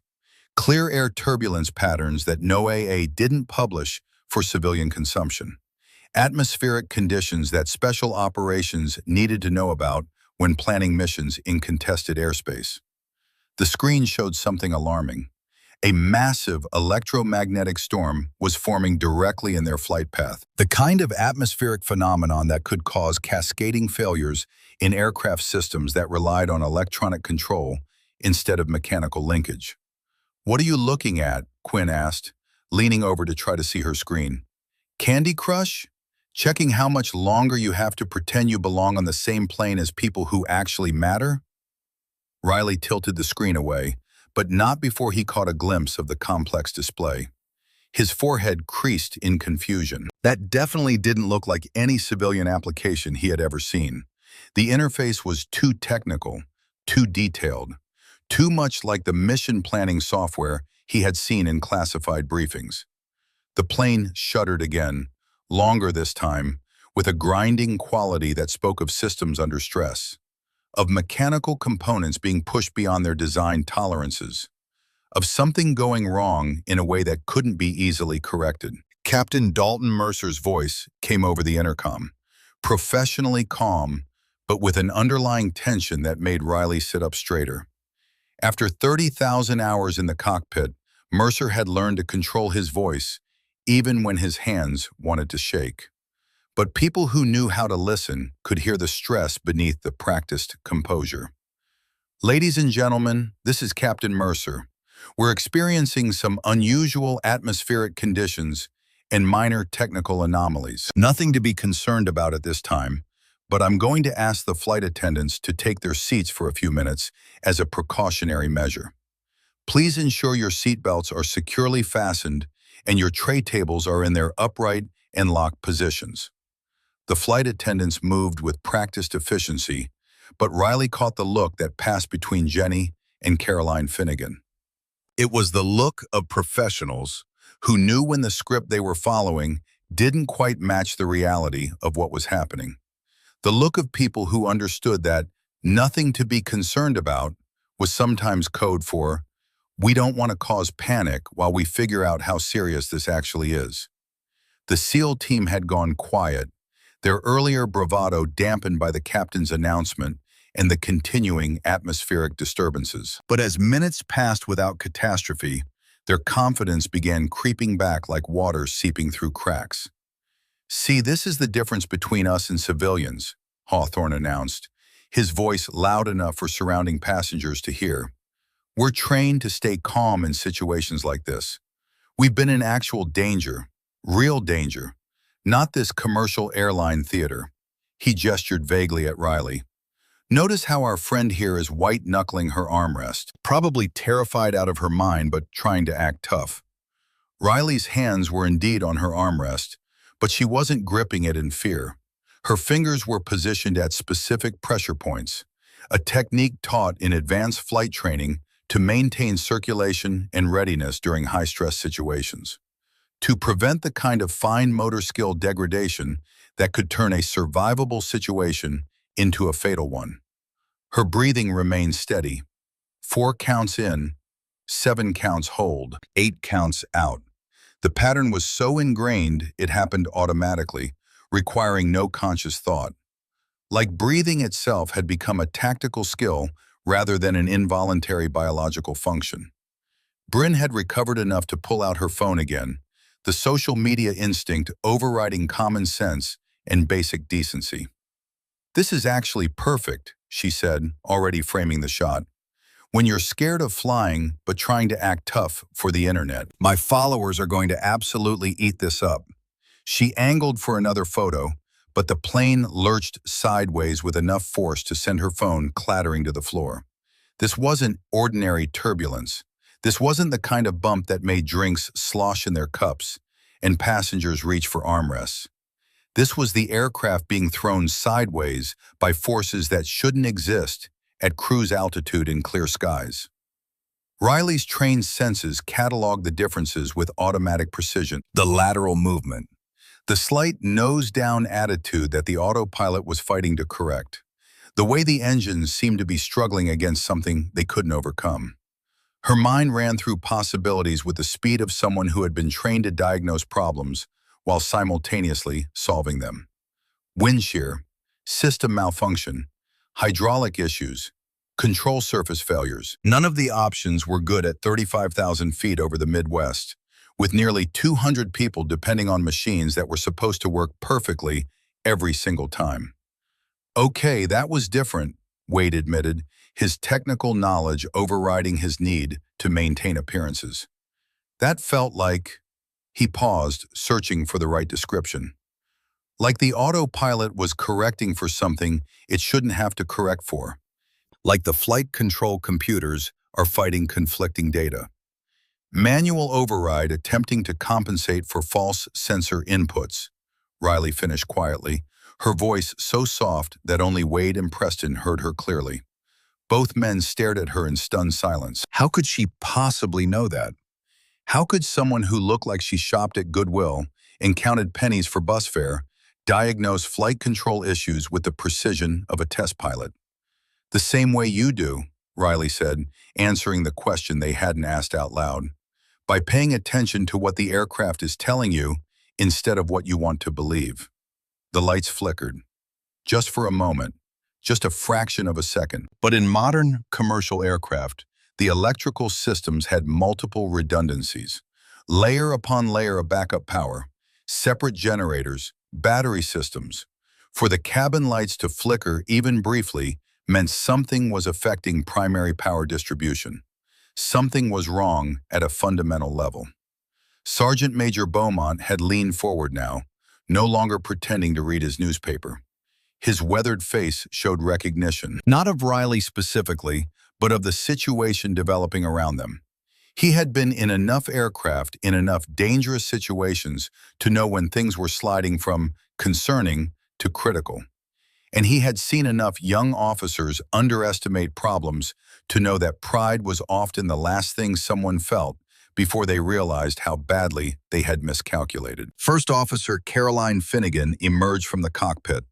Clear air turbulence patterns that NOAA didn't publish for civilian consumption. Atmospheric conditions that special operations needed to know about when planning missions in contested airspace. The screen showed something alarming. A massive electromagnetic storm was forming directly in their flight path, the kind of atmospheric phenomenon that could cause cascading failures in aircraft systems that relied on electronic control instead of mechanical linkage. "What are you looking at?" Quinn asked, leaning over to try to see her screen. "Candy Crush? Checking how much longer you have to pretend you belong on the same plane as people who actually matter?" Riley tilted the screen away, but not before he caught a glimpse of the complex display. His forehead creased in confusion. That definitely didn't look like any civilian application he had ever seen. The interface was too technical, too detailed, too much like the mission planning software he had seen in classified briefings. The plane shuddered again, longer this time, with a grinding quality that spoke of systems under stress, of mechanical components being pushed beyond their design tolerances, of something going wrong in a way that couldn't be easily corrected. Captain Dalton Mercer's voice came over the intercom, professionally calm, but with an underlying tension that made Riley sit up straighter. After 30,000 hours in the cockpit, Mercer had learned to control his voice, even when his hands wanted to shake. But people who knew how to listen could hear the stress beneath the practiced composure. "Ladies and gentlemen, this is Captain Mercer. We're experiencing some unusual atmospheric conditions and minor technical anomalies. Nothing to be concerned about at this time, but I'm going to ask the flight attendants to take their seats for a few minutes as a precautionary measure. Please ensure your seatbelts are securely fastened and your tray tables are in their upright and locked positions." The flight attendants moved with practiced efficiency, but Riley caught the look that passed between Jenny and Caroline Finnegan. It was the look of professionals who knew when the script they were following didn't quite match the reality of what was happening. The look of people who understood that nothing to be concerned about was sometimes code for, we don't want to cause panic while we figure out how serious this actually is. The SEAL team had gone quiet, their earlier bravado dampened by the captain's announcement and the continuing atmospheric disturbances. But as minutes passed without catastrophe, their confidence began creeping back like water seeping through cracks. "See, this is the difference between us and civilians," Hawthorne announced, his voice loud enough for surrounding passengers to hear. "We're trained to stay calm in situations like this. We've been in actual danger, real danger, not this commercial airline theater." He gestured vaguely at Riley. "Notice how our friend here is white-knuckling her armrest, probably terrified out of her mind but trying to act tough." Riley's hands were indeed on her armrest, but she wasn't gripping it in fear. Her fingers were positioned at specific pressure points, a technique taught in advanced flight training to maintain circulation and readiness during high-stress situations, to prevent the kind of fine motor skill degradation that could turn a survivable situation into a fatal one. Her breathing remained steady. 4 counts in, 7 counts hold, 8 counts out. The pattern was so ingrained it happened automatically, requiring no conscious thought. Like breathing itself had become a tactical skill rather than an involuntary biological function. Bryn had recovered enough to pull out her phone again, the social media instinct overriding common sense and basic decency. "This is actually perfect," she said, already framing the shot. "When you're scared of flying but trying to act tough for the internet. My followers are going to absolutely eat this up." She angled for another photo, but the plane lurched sideways with enough force to send her phone clattering to the floor. This wasn't ordinary turbulence. This wasn't the kind of bump that made drinks slosh in their cups and passengers reach for armrests. This was the aircraft being thrown sideways by forces that shouldn't exist at cruise altitude in clear skies. Riley's trained senses cataloged the differences with automatic precision. The lateral movement, the slight nose-down attitude that the autopilot was fighting to correct, the way the engines seemed to be struggling against something they couldn't overcome. Her mind ran through possibilities with the speed of someone who had been trained to diagnose problems while simultaneously solving them. Wind shear, system malfunction, hydraulic issues, control surface failures. None of the options were good at 35,000 feet over the Midwest, with nearly 200 people depending on machines that were supposed to work perfectly every single time. "Okay, that was different," Wade admitted, his technical knowledge overriding his need to maintain appearances. "That felt like..." He paused, searching for the right description. "Like the autopilot was correcting for something it shouldn't have to correct for. Like the flight control computers are fighting conflicting data. Manual override attempting to compensate for false sensor inputs," Riley finished quietly, her voice so soft that only Wade and Preston heard her clearly. Both men stared at her in stunned silence. How could she possibly know that? How could someone who looked like she shopped at Goodwill and counted pennies for bus fare diagnose flight control issues with the precision of a test pilot? "The same way you do," Riley said, answering the question they hadn't asked out loud. "By paying attention to what the aircraft is telling you instead of what you want to believe." The lights flickered. Just for a moment, just a fraction of a second. But in modern commercial aircraft, the electrical systems had multiple redundancies, layer upon layer of backup power, separate generators, battery systems. For the cabin lights to flicker even briefly meant something was affecting primary power distribution. Something was wrong at a fundamental level. Sergeant Major Beaumont had leaned forward now, no longer pretending to read his newspaper. His weathered face showed recognition, not of Riley specifically, but of the situation developing around them. He had been in enough aircraft in enough dangerous situations to know when things were sliding from concerning to critical. and he had seen enough young officers underestimate problems to know that pride was often the last thing someone felt before they realized how badly they had miscalculated. First Officer Caroline Finnegan emerged from the cockpit,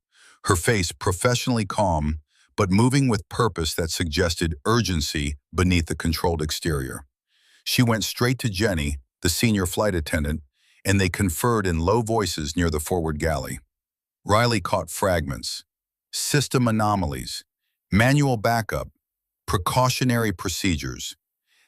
her face professionally calm, but moving with purpose that suggested urgency beneath the controlled exterior. She went straight to Jenny, the senior flight attendant, and they conferred in low voices near the forward galley. Riley caught fragments, system anomalies, manual backup, precautionary procedures.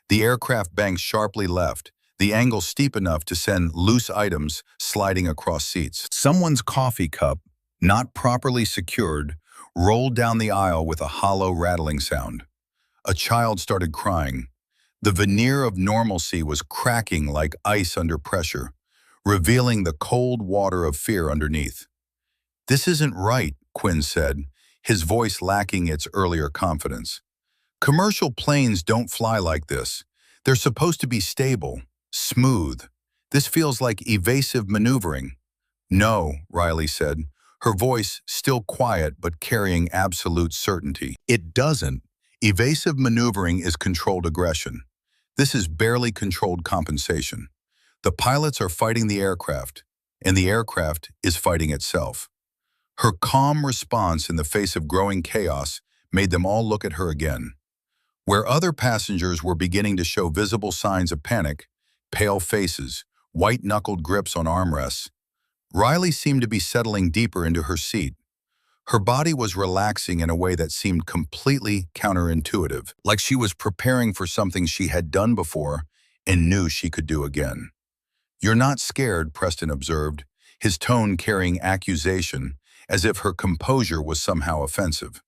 The aircraft banked sharply left, the angle steep enough to send loose items sliding across seats. Someone's coffee cup, not properly secured, rolled down the aisle with a hollow rattling sound. A child started crying. The veneer of normalcy was cracking like ice under pressure, revealing the cold water of fear underneath. "This isn't right," Quinn said, his voice lacking its earlier confidence. "Commercial planes don't fly like this. They're supposed to be stable, smooth. This feels like evasive maneuvering." "No," Riley said, her voice still quiet but carrying absolute certainty. "It doesn't. Evasive maneuvering is controlled aggression. This is barely controlled compensation. The pilots are fighting the aircraft, and the aircraft is fighting itself." Her calm response in the face of growing chaos made them all look at her again. Where other passengers were beginning to show visible signs of panic, pale faces, white-knuckled grips on armrests, Riley seemed to be settling deeper into her seat. Her body was relaxing in a way that seemed completely counterintuitive, like she was preparing for something she had done before and knew she could do again. "You're not scared," Preston observed, his tone carrying accusation, as if her composure was somehow offensive,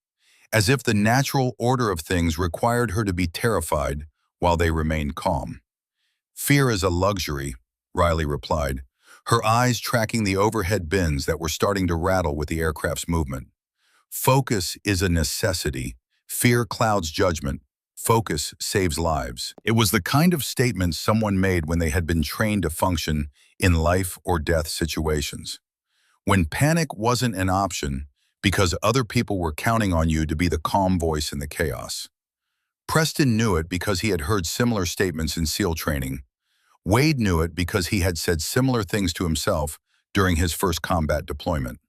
as if the natural order of things required her to be terrified while they remained calm. "Fear is a luxury," Riley replied, her eyes tracking the overhead bins that were starting to rattle with the aircraft's movement. "Focus is a necessity. Fear clouds judgment. Focus saves lives." It was the kind of statement someone made when they had been trained to function in life or death situations. When panic wasn't an option because other people were counting on you to be the calm voice in the chaos. Preston knew it because he had heard similar statements in SEAL training. Wade knew it because he had said similar things to himself during his first combat deployment.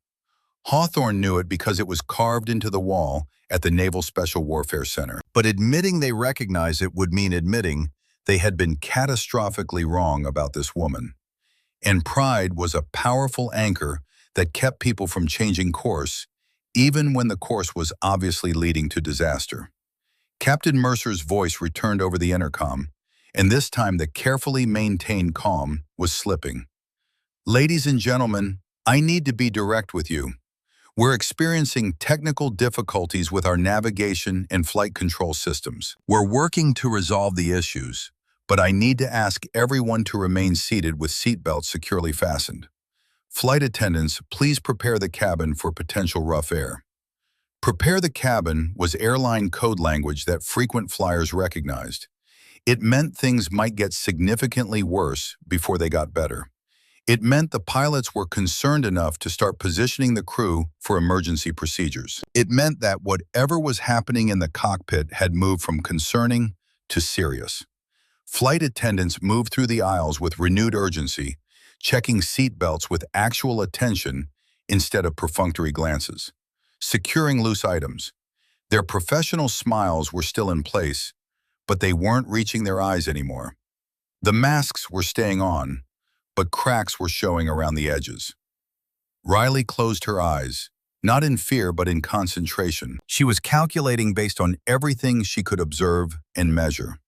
Hawthorne knew it because it was carved into the wall at the Naval Special Warfare Center. But admitting they recognized it would mean admitting they had been catastrophically wrong about this woman. And pride was a powerful anchor that kept people from changing course, even when the course was obviously leading to disaster. Captain Mercer's voice returned over the intercom, and this time the carefully maintained calm was slipping. "Ladies and gentlemen, I need to be direct with you. We're experiencing technical difficulties with our navigation and flight control systems. We're working to resolve the issues, but I need to ask everyone to remain seated with seatbelts securely fastened. Flight attendants, please prepare the cabin for potential rough air." "Prepare the cabin" was airline code language that frequent flyers recognized. It meant things might get significantly worse before they got better. It meant the pilots were concerned enough to start positioning the crew for emergency procedures. It meant that whatever was happening in the cockpit had moved from concerning to serious. Flight attendants moved through the aisles with renewed urgency, checking seat belts with actual attention instead of perfunctory glances, securing loose items. Their professional smiles were still in place, but they weren't reaching their eyes anymore. The masks were staying on, but cracks were showing around the edges. Riley closed her eyes, not in fear but in concentration. She was calculating based on everything she could observe and measure.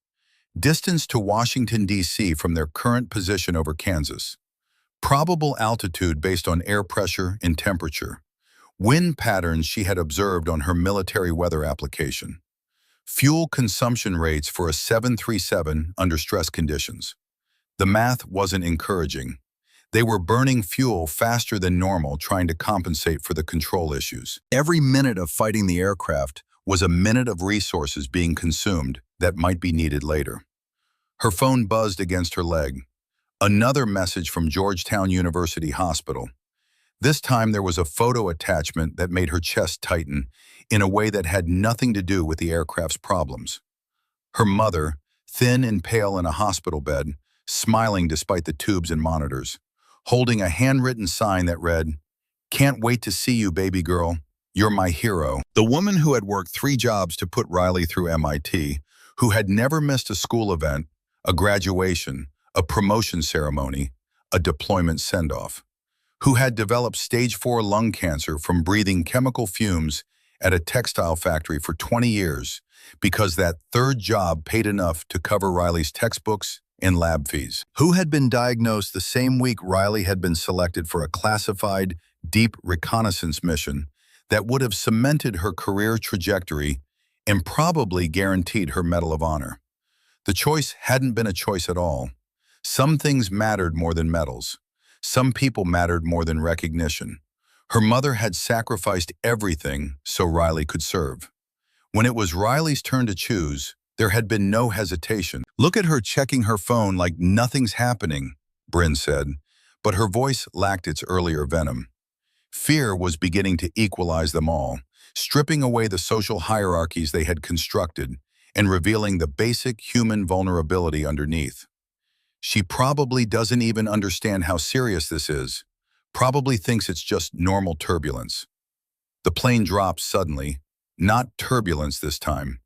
Distance to Washington, D.C. from their current position over Kansas. Probable altitude based on air pressure and temperature. Wind patterns she had observed on her military weather application. Fuel consumption rates for a 737 under stress conditions. The math wasn't encouraging. They were burning fuel faster than normal trying to compensate for the control issues. Every minute of fighting the aircraft was a minute of resources being consumed that might be needed later. Her phone buzzed against her leg. Another message from Georgetown University Hospital. This time there was a photo attachment that made her chest tighten in a way that had nothing to do with the aircraft's problems. Her mother, thin and pale in a hospital bed, smiling despite the tubes and monitors, holding a handwritten sign that read, "Can't wait to see you, baby girl. You're my hero." The woman who had worked 3 jobs to put Riley through MIT, who had never missed a school event, a graduation, a promotion ceremony, a deployment send-off, who had developed stage 4 lung cancer from breathing chemical fumes at a textile factory for 20 years because that 3rd job paid enough to cover Riley's textbooks and lab fees. Who had been diagnosed the same week Riley had been selected for a classified, deep reconnaissance mission that would have cemented her career trajectory and probably guaranteed her Medal of Honor. The choice hadn't been a choice at all. Some things mattered more than medals. Some people mattered more than recognition. Her mother had sacrificed everything so Riley could serve. When it was Riley's turn to choose, there had been no hesitation. "Look at her checking her phone like nothing's happening," Bryn said, but her voice lacked its earlier venom. Fear was beginning to equalize them all, stripping away the social hierarchies they had constructed and revealing the basic human vulnerability underneath. "She probably doesn't even understand how serious this is, probably thinks it's just normal turbulence." The plane dropped suddenly, not turbulence this time,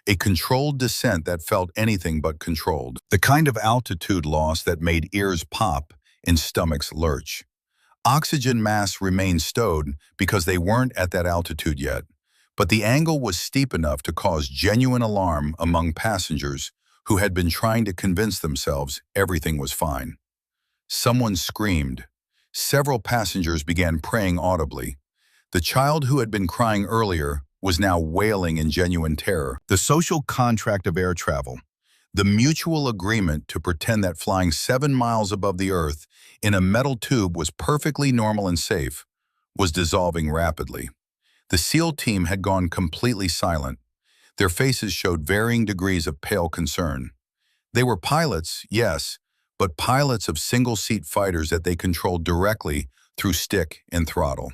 a controlled descent that felt anything but controlled, the kind of altitude loss that made ears pop and stomachs lurch. Oxygen masks remained stowed because they weren't at that altitude yet, but the angle was steep enough to cause genuine alarm among passengers who had been trying to convince themselves everything was fine. Someone screamed. Several passengers began praying audibly. The child who had been crying earlier was now wailing in genuine terror. The social contract of air travel, the mutual agreement to pretend that flying 7 miles above the earth in a metal tube was perfectly normal and safe, was dissolving rapidly. The SEAL team had gone completely silent. Their faces showed varying degrees of pale concern. They were pilots, yes, but pilots of single-seat fighters that they controlled directly through stick and throttle.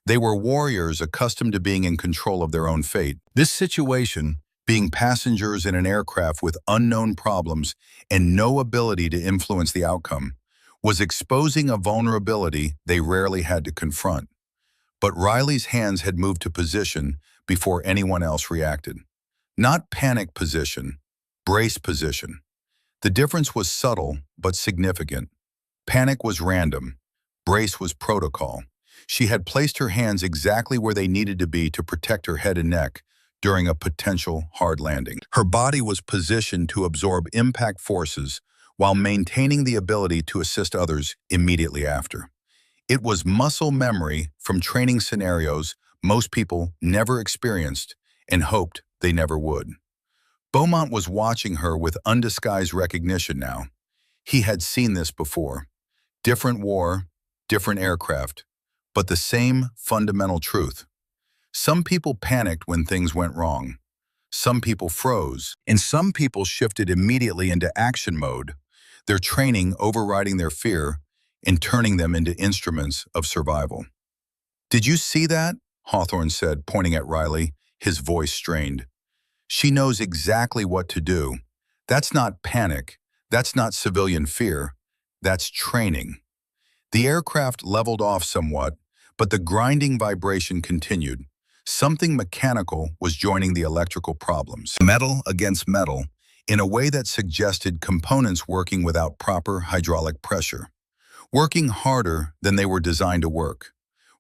They were warriors accustomed to being in control of their own fate. This situation, being passengers in an aircraft with unknown problems and no ability to influence the outcome, was exposing a vulnerability they rarely had to confront. But Riley's hands had moved to position before anyone else reacted. Not panic position, brace position. The difference was subtle but significant. Panic was random. Brace was protocol. She had placed her hands exactly where they needed to be to protect her head and neck during a potential hard landing. Her body was positioned to absorb impact forces while maintaining the ability to assist others immediately after. It was muscle memory from training scenarios most people never experienced and hoped they never would. Beaumont was watching her with undisguised recognition now. He had seen this before. Different war, different aircraft, but the same fundamental truth. Some people panicked when things went wrong. Some people froze, and some people shifted immediately into action mode, their training overriding their fear and turning them into instruments of survival. "Did you see that?" Hawthorne said, pointing at Riley, his voice strained. "She knows exactly what to do. That's not panic. That's not civilian fear. That's training." The aircraft leveled off somewhat, but the grinding vibration continued. Something mechanical was joining the electrical problems. Metal against metal, in a way that suggested components working without proper hydraulic pressure. Working harder than they were designed to work.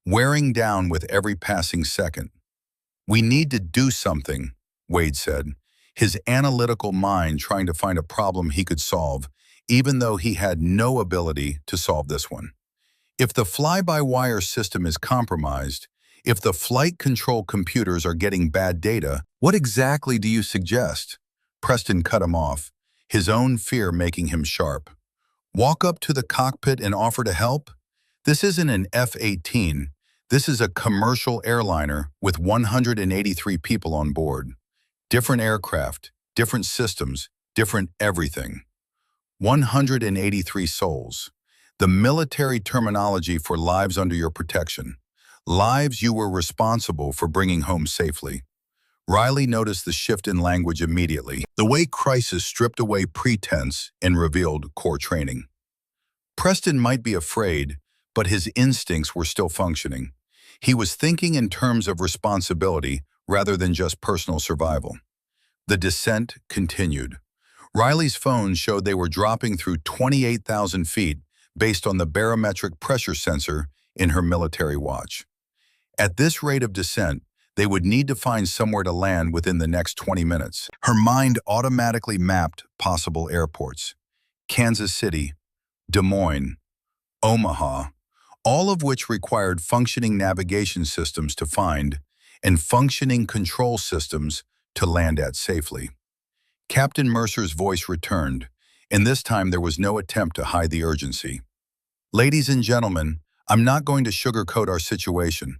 Wearing down with every passing second. "We need to do something," Wade said, his analytical mind trying to find a problem he could solve, even though he had no ability to solve this one. "If the fly-by-wire system is compromised, if the flight control computers are getting bad data, what exactly do you suggest?" Preston cut him off, his own fear making him sharp. "Walk up to the cockpit and offer to help? This isn't an F-18. This is a commercial airliner with 183 people on board. Different aircraft, different systems, different everything. 183 souls. The military terminology for lives under your protection. Lives you were responsible for bringing home safely. Riley noticed the shift in language immediately, the way crisis stripped away pretense and revealed core training. Preston might be afraid, but his instincts were still functioning. He was thinking in terms of responsibility rather than just personal survival. The descent continued. Riley's phone showed they were dropping through 28,000 feet based on the barometric pressure sensor in her military watch. At this rate of descent, they would need to find somewhere to land within the next 20 minutes. Her mind automatically mapped possible airports. Kansas City, Des Moines, Omaha, all of which required functioning navigation systems to find and functioning control systems to land at safely. Captain Mercer's voice returned, and this time there was no attempt to hide the urgency. Ladies and gentlemen, I'm not going to sugarcoat our situation.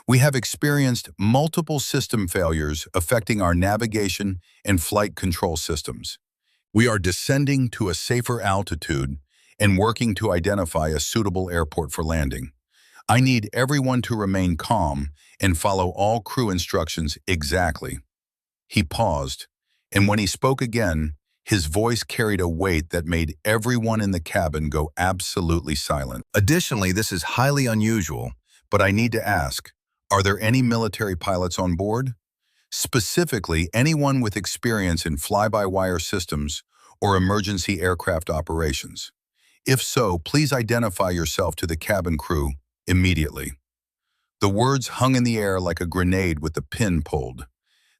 We have experienced multiple system failures affecting our navigation and flight control systems. We are descending to a safer altitude and working to identify a suitable airport for landing. I need everyone to remain calm and follow all crew instructions exactly. He paused, and when he spoke again, his voice carried a weight that made everyone in the cabin go absolutely silent. Additionally, this is highly unusual, but I need to ask, are there any military pilots on board? Specifically, anyone with experience in fly-by-wire systems or emergency aircraft operations? If so, please identify yourself to the cabin crew immediately. The words hung in the air like a grenade with the pin pulled.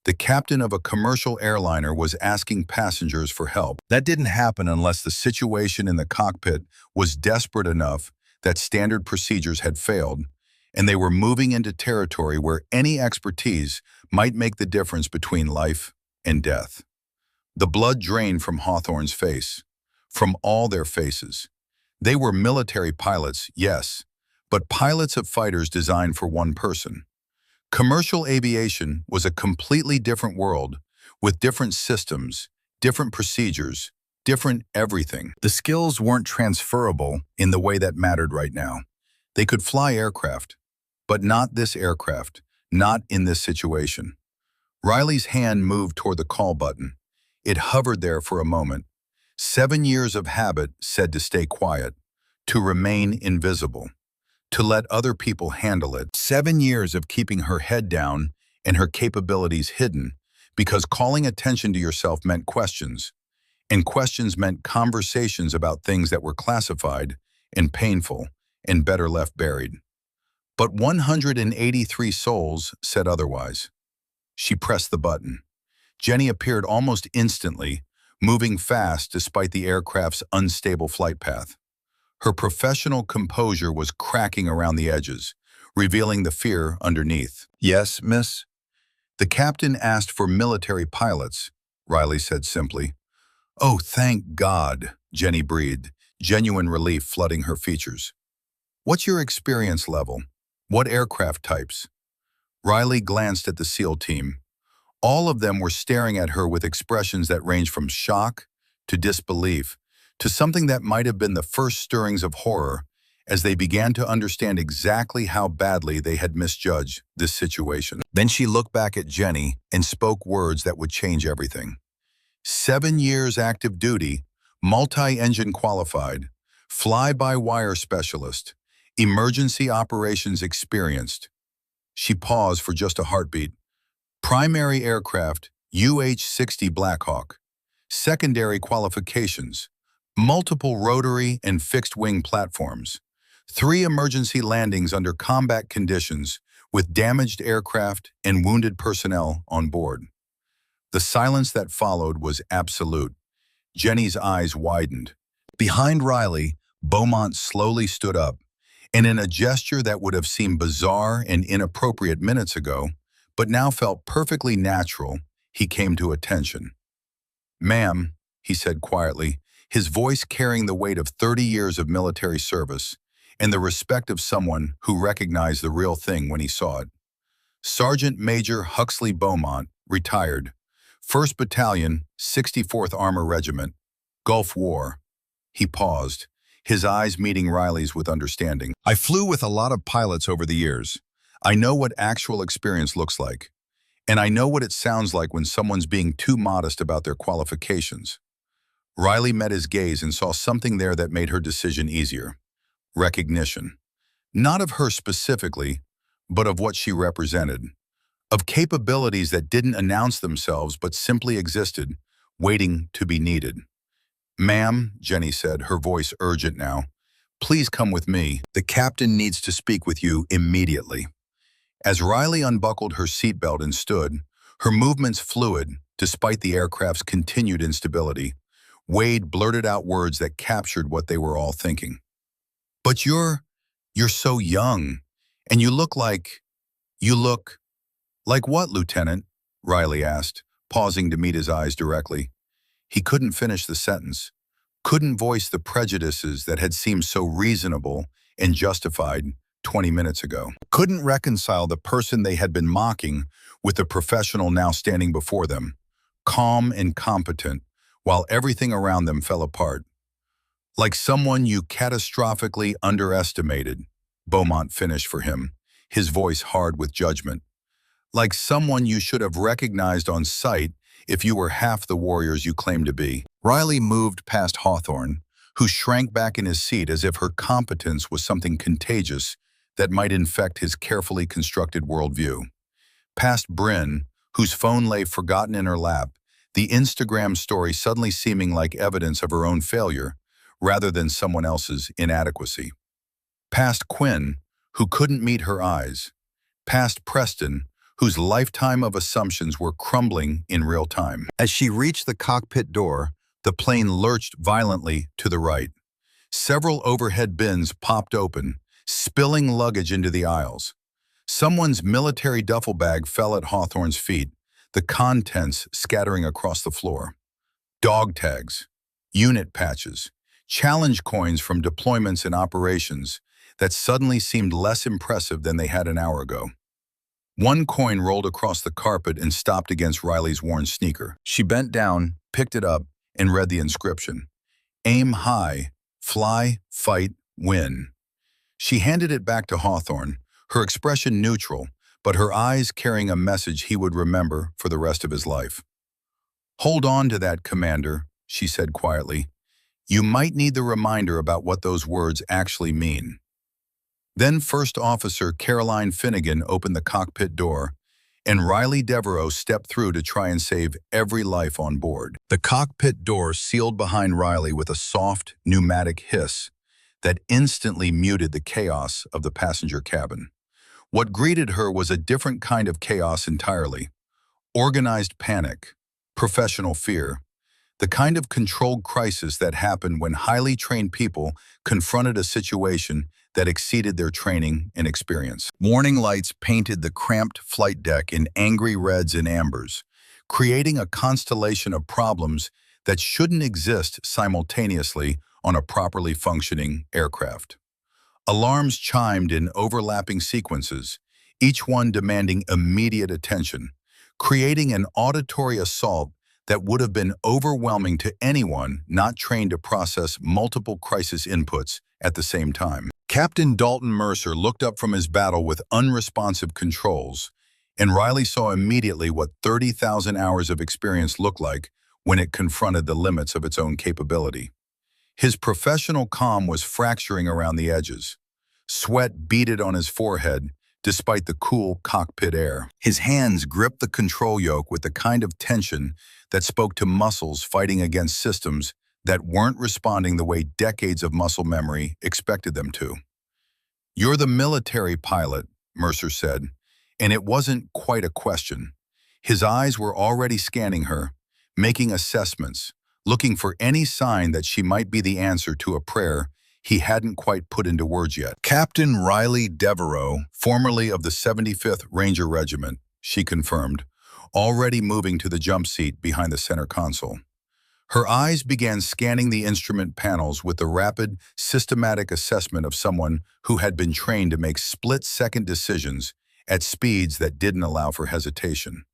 The captain of a commercial airliner was asking passengers for help. That didn't happen unless the situation in the cockpit was desperate enough that standard procedures had failed, and they were moving into territory where any expertise might make the difference between life and death. The blood drained from Hawthorne's face, from all their faces. They were military pilots, yes, but pilots of fighters designed for one person. Commercial aviation was a completely different world, with different systems, different procedures, different everything. The skills weren't transferable in the way that mattered right now. They could fly aircraft, but not this aircraft, not in this situation. Riley's hand moved toward the call button. It hovered there for a moment. 7 years of habit said to stay quiet, to remain invisible, to let other people handle it. 7 years of keeping her head down and her capabilities hidden, because calling attention to yourself meant questions, and questions meant conversations about things that were classified and painful and better left buried. But 183 souls said otherwise. She pressed the button. Jenny appeared almost instantly, moving fast despite the aircraft's unstable flight path. Her professional composure was cracking around the edges, revealing the fear underneath. "Yes, miss?" "The captain asked for military pilots," Riley said simply. "Oh, thank God," Jenny breathed, genuine relief flooding her features. "What's your experience level? What aircraft types?" Riley glanced at the SEAL team. All of them were staring at her with expressions that ranged from shock to disbelief to something that might have been the first stirrings of horror as they began to understand exactly how badly they had misjudged this situation. Then she looked back at Jenny and spoke words that would change everything. 7 years active duty, multi-engine qualified, fly-by-wire specialist, emergency operations experienced. She paused for just a heartbeat. Primary aircraft, UH-60 Blackhawk. Secondary qualifications, multiple rotary and fixed-wing platforms. 3 emergency landings under combat conditions with damaged aircraft and wounded personnel on board. The silence that followed was absolute. Jenny's eyes widened. Behind Riley, Beaumont slowly stood up, and in a gesture that would have seemed bizarre and inappropriate minutes ago, but now felt perfectly natural, he came to attention. "Ma'am," he said quietly, his voice carrying the weight of 30 years of military service and the respect of someone who recognized the real thing when he saw it. "Sergeant Major Huxley Beaumont, retired, 1st Battalion, 64th Armor Regiment, Gulf War." He paused, his eyes meeting Riley's with understanding. I flew with a lot of pilots over the years. I know what actual experience looks like. And I know what it sounds like when someone's being too modest about their qualifications. Riley met his gaze and saw something there that made her decision easier. Recognition. Not of her specifically, but of what she represented. Of capabilities that didn't announce themselves but simply existed, waiting to be needed. "Ma'am," Jenny said, her voice urgent now, "please come with me. The captain needs to speak with you immediately." As Riley unbuckled her seatbelt and stood, her movements fluid, despite the aircraft's continued instability, Wade blurted out words that captured what they were all thinking. "But you're so young, and you look like like what, Lieutenant?" Riley asked, pausing to meet his eyes directly. He couldn't finish the sentence, couldn't voice the prejudices that had seemed so reasonable and justified 20 minutes ago. Couldn't reconcile the person they had been mocking with the professional now standing before them, calm and competent, while everything around them fell apart. "Like someone you catastrophically underestimated," Beaumont finished for him, his voice hard with judgment. "Like someone you should have recognized on sight if you were half the warriors you claim to be." Riley moved past Hawthorne, who shrank back in his seat as if her competence was something contagious that might infect his carefully constructed worldview. Past Bryn, whose phone lay forgotten in her lap, the Instagram story suddenly seeming like evidence of her own failure rather than someone else's inadequacy. Past Quinn, who couldn't meet her eyes. Past Preston, whose lifetime of assumptions were crumbling in real time. As she reached the cockpit door, the plane lurched violently to the right. Several overhead bins popped open, spilling luggage into the aisles. Someone's military duffel bag fell at Hawthorne's feet, the contents scattering across the floor. Dog tags, unit patches, challenge coins from deployments and operations that suddenly seemed less impressive than they had an hour ago. One coin rolled across the carpet and stopped against Riley's worn sneaker. She bent down, picked it up, and read the inscription. "Aim high, fly, fight, win." She handed it back to Hawthorne, her expression neutral, but her eyes carrying a message he would remember for the rest of his life. "Hold on to that, Commander," she said quietly. "You might need the reminder about what those words actually mean." Then First Officer Caroline Finnegan opened the cockpit door, and Riley Devereaux stepped through to try and save every life on board. The cockpit door sealed behind Riley with a soft, pneumatic hiss that instantly muted the chaos of the passenger cabin. What greeted her was a different kind of chaos entirely. Organized panic, professional fear, the kind of controlled crisis that happened when highly trained people confronted a situation that exceeded their training and experience. Warning lights painted the cramped flight deck in angry reds and ambers, creating a constellation of problems that shouldn't exist simultaneously on a properly functioning aircraft. Alarms chimed in overlapping sequences, each one demanding immediate attention, creating an auditory assault that would have been overwhelming to anyone not trained to process multiple crisis inputs at the same time. Captain Dalton Mercer looked up from his battle with unresponsive controls, and Riley saw immediately what 30,000 hours of experience looked like when it confronted the limits of its own capability. His professional calm was fracturing around the edges. Sweat beaded on his forehead, despite the cool cockpit air. His hands gripped the control yoke with the kind of tension that spoke to muscles fighting against systems that weren't responding the way decades of muscle memory expected them to. "You're the military pilot," Mercer said, and it wasn't quite a question. His eyes were already scanning her, making assessments, looking for any sign that she might be the answer to a prayer he hadn't quite put into words yet. "Captain Riley Devereaux, formerly of the 75th Ranger Regiment," she confirmed, already moving to the jump seat behind the center console. Her eyes began scanning the instrument panels with the rapid, systematic assessment of someone who had been trained to make split-second decisions at speeds that didn't allow for hesitation.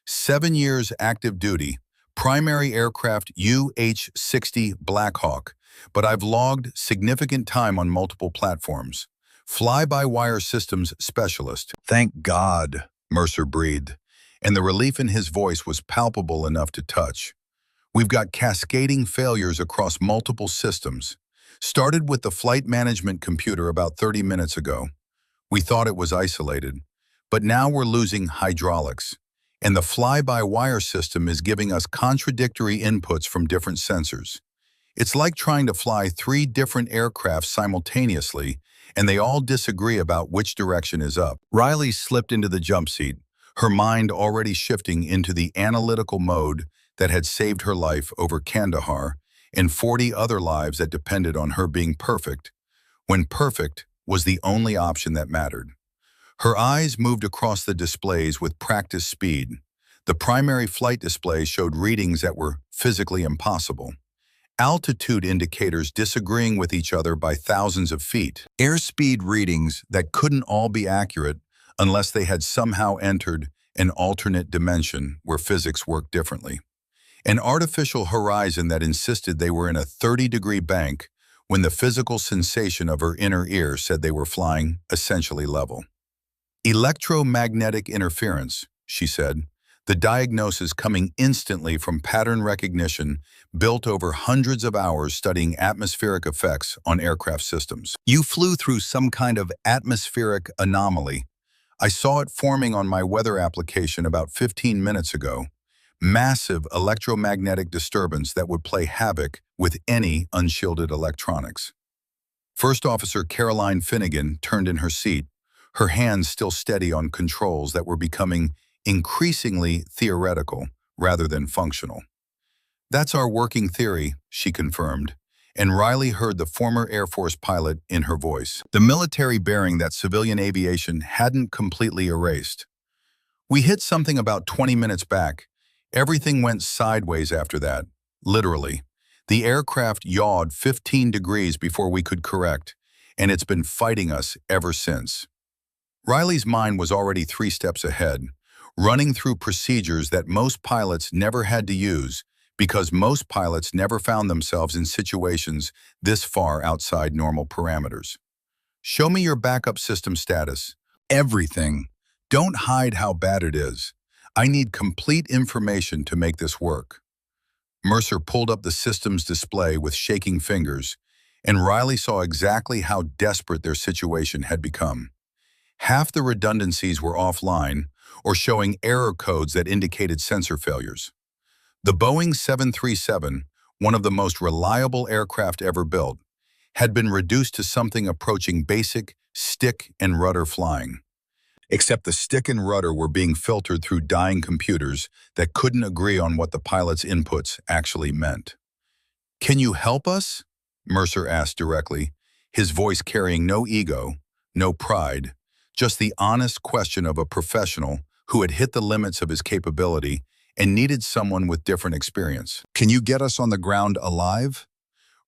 7 years active duty, Primary aircraft UH-60 Black Hawk, but I've logged significant time on multiple platforms. Fly-by-wire systems specialist. Thank God, Mercer breathed, and the relief in his voice was palpable enough to touch. We've got cascading failures across multiple systems. Started with the flight management computer about 30 minutes ago. We thought it was isolated, but now we're losing hydraulics, and the fly-by-wire system is giving us contradictory inputs from different sensors. It's like trying to fly 3 different aircraft simultaneously, and they all disagree about which direction is up. Riley slipped into the jump seat, her mind already shifting into the analytical mode that had saved her life over Kandahar and 40 other lives that depended on her being perfect, when perfect was the only option that mattered. Her eyes moved across the displays with practice speed. The primary flight display showed readings that were physically impossible. Altitude indicators disagreeing with each other by thousands of feet. Airspeed readings that couldn't all be accurate unless they had somehow entered an alternate dimension where physics worked differently. An artificial horizon that insisted they were in a 30-degree bank when the physical sensation of her inner ear said they were flying essentially level. Electromagnetic interference, she said, the diagnosis coming instantly from pattern recognition built over hundreds of hours studying atmospheric effects on aircraft systems. You flew through some kind of atmospheric anomaly. I saw it forming on my weather application about 15 minutes ago. Massive electromagnetic disturbance that would play havoc with any unshielded electronics. First Officer Caroline Finnegan turned in her seat, her hands still steady on controls that were becoming increasingly theoretical rather than functional. That's our working theory, she confirmed, and Riley heard the former Air Force pilot in her voice. The military bearing that civilian aviation hadn't completely erased. We hit something about 20 minutes back. Everything went sideways after that, literally. The aircraft yawed 15 degrees before we could correct, and it's been fighting us ever since. Riley's mind was already 3 steps ahead, running through procedures that most pilots never had to use because most pilots never found themselves in situations this far outside normal parameters. Show me your backup system status. Everything. Don't hide how bad it is. I need complete information to make this work. Mercer pulled up the system's display with shaking fingers, and Riley saw exactly how desperate their situation had become. Half the redundancies were offline or showing error codes that indicated sensor failures. The Boeing 737, one of the most reliable aircraft ever built, had been reduced to something approaching basic stick and rudder flying. Except the stick and rudder were being filtered through dying computers that couldn't agree on what the pilot's inputs actually meant. "Can you help us?" Mercer asked directly, his voice carrying no ego, no pride, just the honest question of a professional who had hit the limits of his capability and needed someone with different experience. "Can you get us on the ground alive?"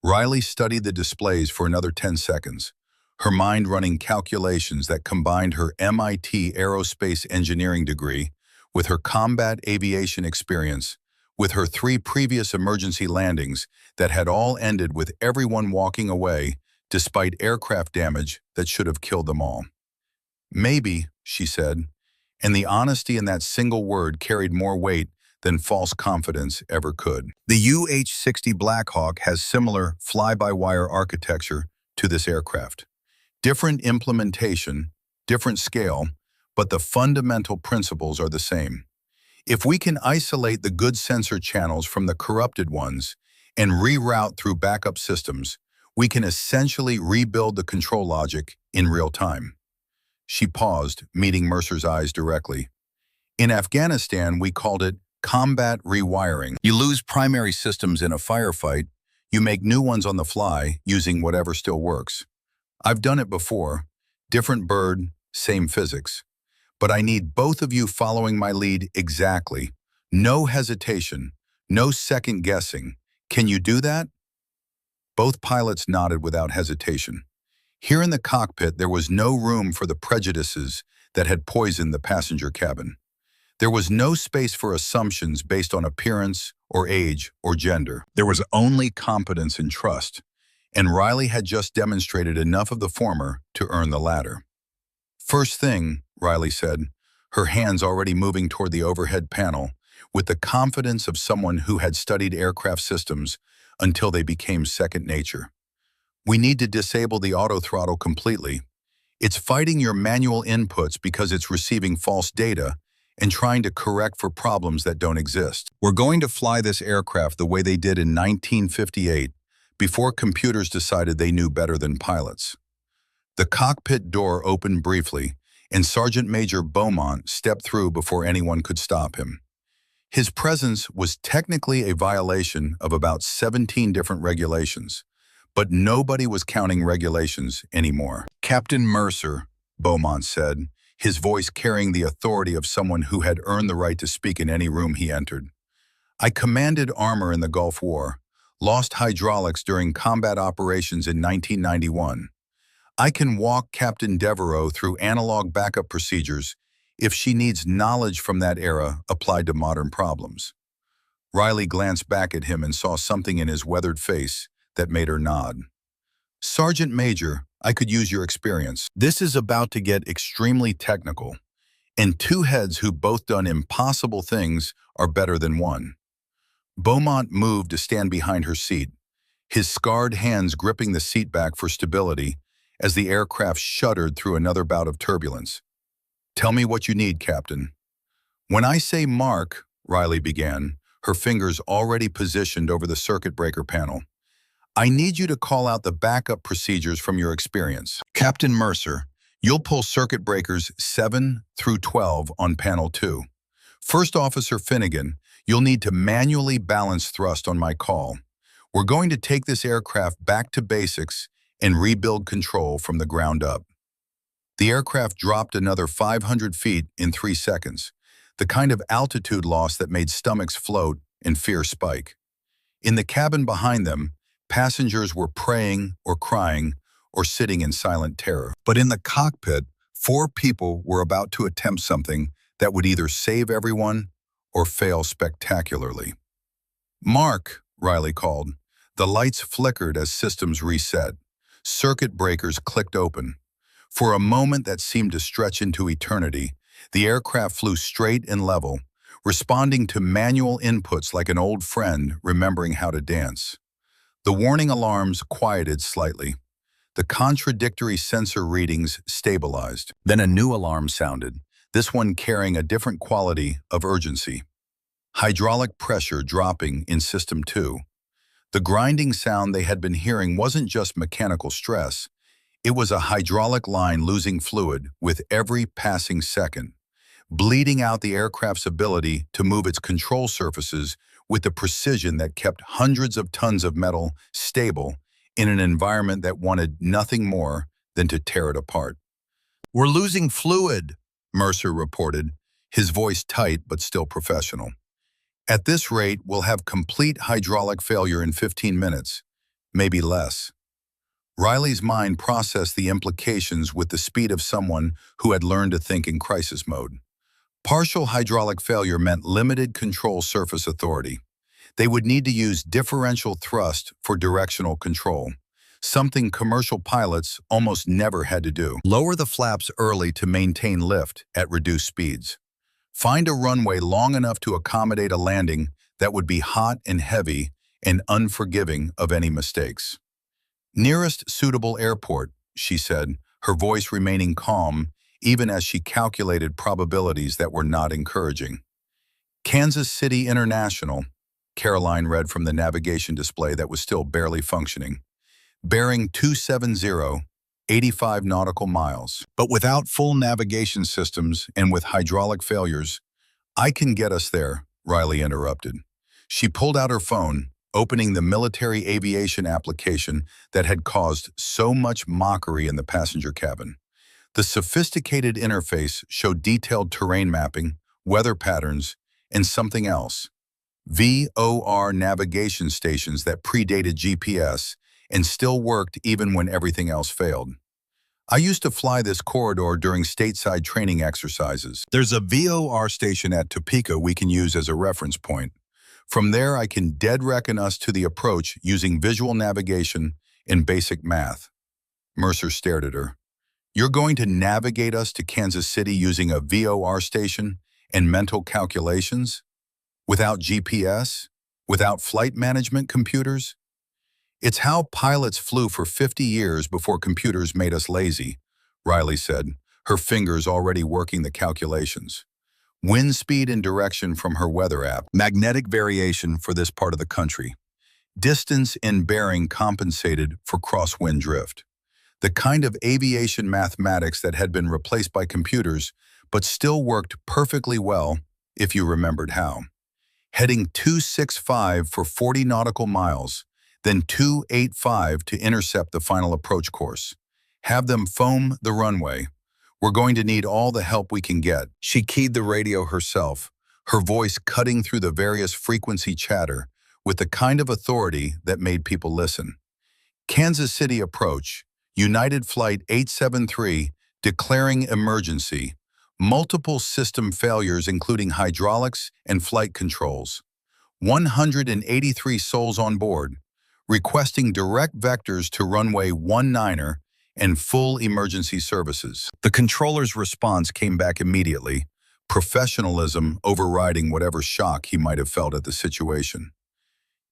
Riley studied the displays for another 10 seconds, her mind running calculations that combined her MIT aerospace engineering degree with her combat aviation experience, with her 3 previous emergency landings that had all ended with everyone walking away despite aircraft damage that should have killed them all. "Maybe," she said, and the honesty in that single word carried more weight than false confidence ever could. The UH-60 Black Hawk has similar fly-by-wire architecture to this aircraft. Different implementation, different scale, but the fundamental principles are the same. If we can isolate the good sensor channels from the corrupted ones and reroute through backup systems, we can essentially rebuild the control logic in real time. She paused, meeting Mercer's eyes directly. In Afghanistan, we called it combat rewiring. You lose primary systems in a firefight, you make new ones on the fly using whatever still works. I've done it before. Different bird, same physics. But I need both of you following my lead exactly. No hesitation, no second guessing. Can you do that? Both pilots nodded without hesitation. Here in the cockpit, there was no room for the prejudices that had poisoned the passenger cabin. There was no space for assumptions based on appearance or age or gender. There was only competence and trust, and Riley had just demonstrated enough of the former to earn the latter. "First thing," Riley said, her hands already moving toward the overhead panel, with the confidence of someone who had studied aircraft systems until they became second nature. "We need to disable the auto throttle completely. It's fighting your manual inputs because it's receiving false data and trying to correct for problems that don't exist. We're going to fly this aircraft the way they did in 1958, before computers decided they knew better than pilots." The cockpit door opened briefly, and Sergeant Major Beaumont stepped through before anyone could stop him. His presence was technically a violation of about 17 different regulations, but nobody was counting regulations anymore. "Captain Mercer," Beaumont said, his voice carrying the authority of someone who had earned the right to speak in any room he entered. "I commanded armor in the Gulf War, lost hydraulics during combat operations in 1991. I can walk Captain Devereaux through analog backup procedures if she needs knowledge from that era applied to modern problems." Riley glanced back at him and saw something in his weathered face that made her nod. "Sergeant Major, I could use your experience. This is about to get extremely technical, and two heads who've both done impossible things are better than one." Beaumont moved to stand behind her seat, his scarred hands gripping the seat back for stability as the aircraft shuddered through another bout of turbulence. "Tell me what you need, Captain." "When I say mark," Riley began, her fingers already positioned over the circuit breaker panel, "I need you to call out the backup procedures from your experience. Captain Mercer, you'll pull circuit breakers 7 through 12 on panel 2. First Officer Finnegan, you'll need to manually balance thrust on my call. We're going to take this aircraft back to basics and rebuild control from the ground up." The aircraft dropped another 500 feet in 3 seconds, the kind of altitude loss that made stomachs float and fear spike. In the cabin behind them, passengers were praying or crying or sitting in silent terror. But in the cockpit, 4 people were about to attempt something that would either save everyone or fail spectacularly. "Mark," Riley called. The lights flickered as systems reset. Circuit breakers clicked open. For a moment that seemed to stretch into eternity, the aircraft flew straight and level, responding to manual inputs like an old friend remembering how to dance. The warning alarms quieted slightly. The contradictory sensor readings stabilized. Then a new alarm sounded, this one carrying a different quality of urgency. Hydraulic pressure dropping in System 2. The grinding sound they had been hearing wasn't just mechanical stress. It was a hydraulic line losing fluid with every passing second, bleeding out the aircraft's ability to move its control surfaces with the precision that kept hundreds of tons of metal stable in an environment that wanted nothing more than to tear it apart. "We're losing fluid," Mercer reported, his voice tight but still professional. "At this rate, we'll have complete hydraulic failure in 15 minutes, maybe less." Riley's mind processed the implications with the speed of someone who had learned to think in crisis mode. Partial hydraulic failure meant limited control surface authority. They would need to use differential thrust for directional control, something commercial pilots almost never had to do. Lower the flaps early to maintain lift at reduced speeds. Find a runway long enough to accommodate a landing that would be hot and heavy and unforgiving of any mistakes. "Nearest suitable airport," she said, her voice remaining calm even as she calculated probabilities that were not encouraging. "Kansas City International," Caroline read from the navigation display that was still barely functioning. "Bearing 270, 85 nautical miles. But without full navigation systems and with hydraulic failures, I can get us there," Riley interrupted. She pulled out her phone, opening the military aviation application that had caused so much mockery in the passenger cabin. The sophisticated interface showed detailed terrain mapping, weather patterns, and something else. VOR navigation stations that predated GPS and still worked even when everything else failed. "I used to fly this corridor during stateside training exercises. There's a VOR station at Topeka we can use as a reference point. From there, I can dead reckon us to the approach using visual navigation and basic math. Mercer stared at her. You're going to navigate us to Kansas City using a VOR station and mental calculations? Without GPS? Without flight management computers? It's how pilots flew for 50 years before computers made us lazy, Riley said, her fingers already working the calculations. Wind speed and direction from her weather app, magnetic variation for this part of the country. Distance and bearing compensated for crosswind drift. The kind of aviation mathematics that had been replaced by computers, but still worked perfectly well if you remembered how. Heading 265 for 40 nautical miles, then 285 to intercept the final approach course. Have them foam the runway. We're going to need all the help we can get. She keyed the radio herself, her voice cutting through the various frequency chatter with the kind of authority that made people listen. Kansas City approach, United Flight 873 declaring emergency, multiple system failures including hydraulics and flight controls. 183 souls on board, requesting direct vectors to runway 19er and full emergency services. The controller's response came back immediately, professionalism overriding whatever shock he might have felt at the situation.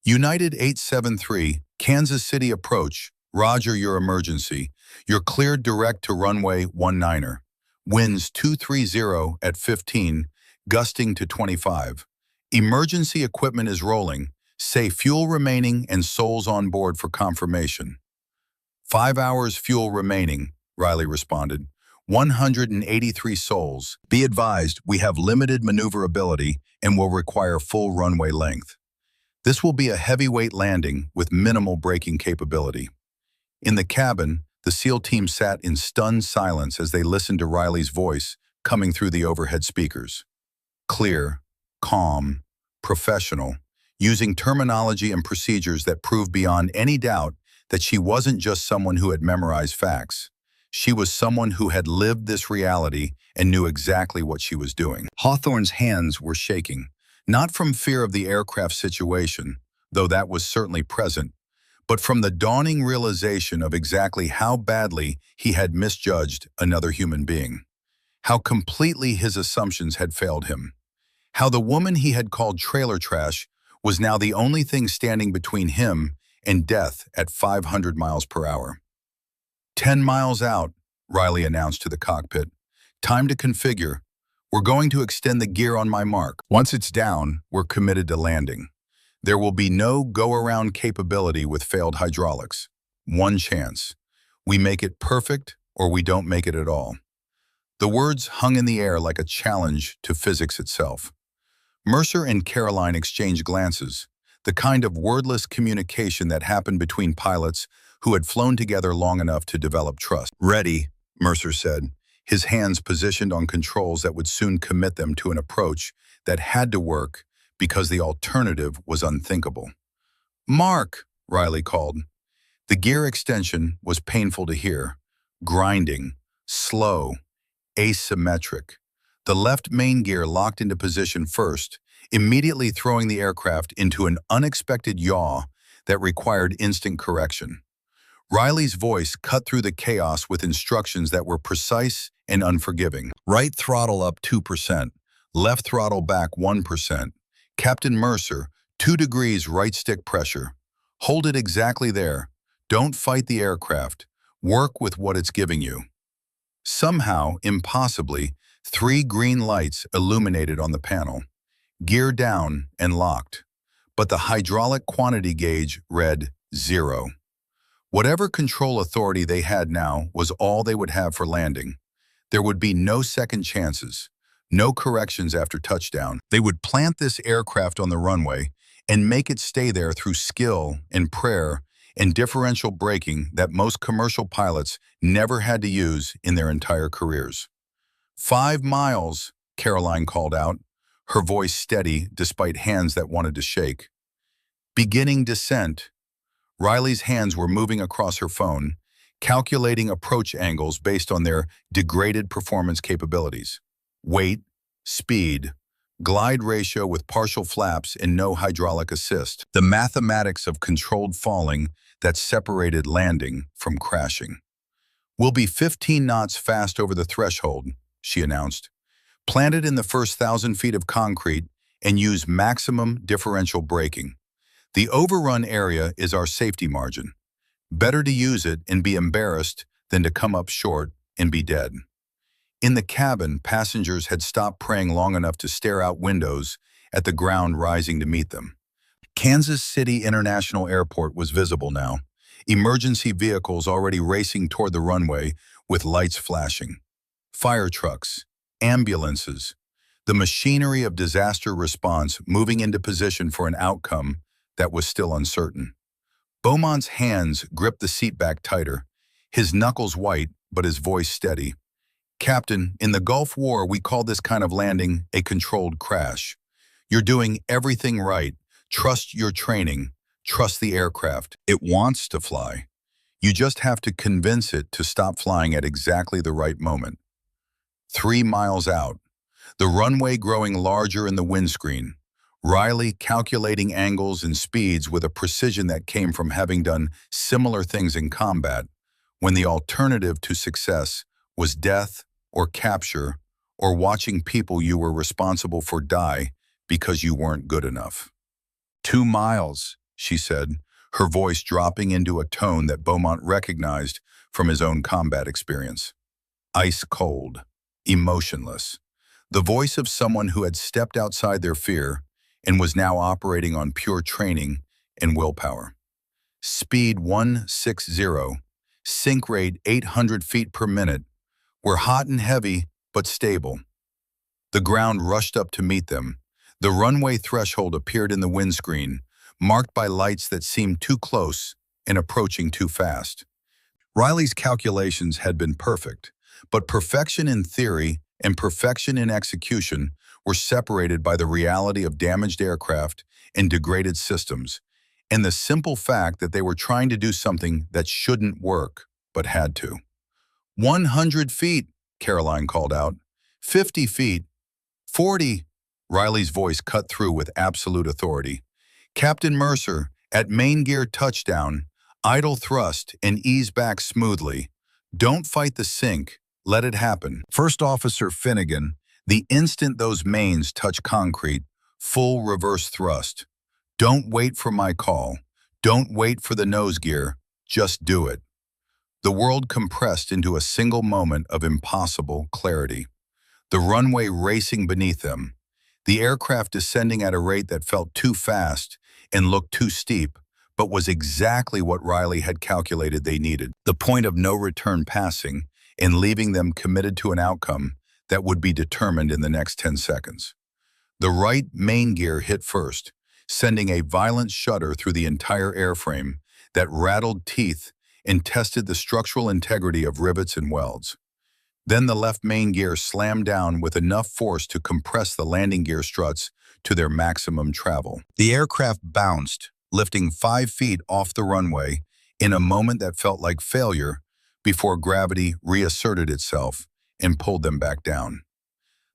United 873, Kansas City approach, roger your emergency. You're cleared direct to runway 19er. Winds 230 at 15, gusting to 25. Emergency equipment is rolling. Say fuel remaining and souls on board for confirmation. 5 hours fuel remaining, Riley responded. 183 souls. Be advised, we have limited maneuverability and will require full runway length. This will be a heavyweight landing with minimal braking capability. In the cabin, the SEAL team sat in stunned silence as they listened to Riley's voice coming through the overhead speakers. Clear, calm, professional, using terminology and procedures that proved beyond any doubt that she wasn't just someone who had memorized facts. She was someone who had lived this reality and knew exactly what she was doing. Hawthorne's hands were shaking, not from fear of the aircraft situation, though that was certainly present, but from the dawning realization of exactly how badly he had misjudged another human being, how completely his assumptions had failed him, how the woman he had called trailer trash was now the only thing standing between him and death at 500 miles per hour. 10 miles out, Riley announced to the cockpit. Time to configure. We're going to extend the gear on my mark. Once it's down, we're committed to landing. There will be no go-around capability with failed hydraulics. One chance. We make it perfect or we don't make it at all. The words hung in the air like a challenge to physics itself. Mercer and Caroline exchanged glances, the kind of wordless communication that happened between pilots who had flown together long enough to develop trust. Ready, Mercer said, his hands positioned on controls that would soon commit them to an approach that had to work because the alternative was unthinkable. Mark, Riley called. The gear extension was painful to hear, grinding, slow, asymmetric. The left main gear locked into position first, immediately throwing the aircraft into an unexpected yaw that required instant correction. Riley's voice cut through the chaos with instructions that were precise and unforgiving. Right throttle up 2%, left throttle back 1%. Captain Mercer, 2 degrees right stick pressure. Hold it exactly there. Don't fight the aircraft. Work with what it's giving you. Somehow, impossibly, 3 green lights illuminated on the panel. Gear down and locked. But the hydraulic quantity gauge read 0. Whatever control authority they had now was all they would have for landing. There would be no second chances, no corrections after touchdown. They would plant this aircraft on the runway and make it stay there through skill and prayer and differential braking that most commercial pilots never had to use in their entire careers. 5 miles, Caroline called out, her voice steady despite hands that wanted to shake. Beginning descent. Riley's hands were moving across her phone, calculating approach angles based on their degraded performance capabilities. Weight, speed, glide ratio with partial flaps and no hydraulic assist. The mathematics of controlled falling that separated landing from crashing. "We'll be 15 knots fast over the threshold," she announced. "Plant it in the first 1,000 feet of concrete and use maximum differential braking. The overrun area is our safety margin. Better to use it and be embarrassed than to come up short and be dead." In the cabin, passengers had stopped praying long enough to stare out windows at the ground rising to meet them. Kansas City International Airport was visible now, emergency vehicles already racing toward the runway with lights flashing. Fire trucks, ambulances, the machinery of disaster response moving into position for an outcome that was still uncertain. Beaumont's hands gripped the seat back tighter, his knuckles white but his voice steady. "Captain, in the Gulf War, we called this kind of landing a controlled crash. You're doing everything right. Trust your training. Trust the aircraft. It wants to fly. You just have to convince it to stop flying at exactly the right moment." 3 miles out, the runway growing larger in the windscreen, Riley calculating angles and speeds with a precision that came from having done similar things in combat, when the alternative to success was death or capture or watching people you were responsible for die because you weren't good enough. 2 miles, she said, her voice dropping into a tone that Beaumont recognized from his own combat experience. Ice cold, emotionless. The voice of someone who had stepped outside their fear and was now operating on pure training and willpower. Speed 160, sink rate 800 feet per minute, were hot and heavy, but stable. The ground rushed up to meet them. The runway threshold appeared in the windscreen, marked by lights that seemed too close and approaching too fast. Riley's calculations had been perfect, but perfection in theory and perfection in execution were separated by the reality of damaged aircraft and degraded systems, and the simple fact that they were trying to do something that shouldn't work, but had to. 100 feet, Caroline called out. 50 feet. 40. Riley's voice cut through with absolute authority. "Captain Mercer, at main gear touchdown, idle thrust and ease back smoothly. Don't fight the sink, let it happen." First Officer Finnegan, the instant those mains touch concrete, full reverse thrust. "Don't wait for my call. Don't wait for the nose gear. Just do it." The world compressed into a single moment of impossible clarity. The runway racing beneath them, the aircraft descending at a rate that felt too fast and looked too steep, but was exactly what Riley had calculated they needed. The point of no return passing and leaving them committed to an outcome that would be determined in the next 10 seconds. The right main gear hit first, sending a violent shudder through the entire airframe that rattled teeth and tested the structural integrity of rivets and welds. Then the left main gear slammed down with enough force to compress the landing gear struts to their maximum travel. The aircraft bounced, lifting 5 feet off the runway in a moment that felt like failure before gravity reasserted itself and pulled them back down.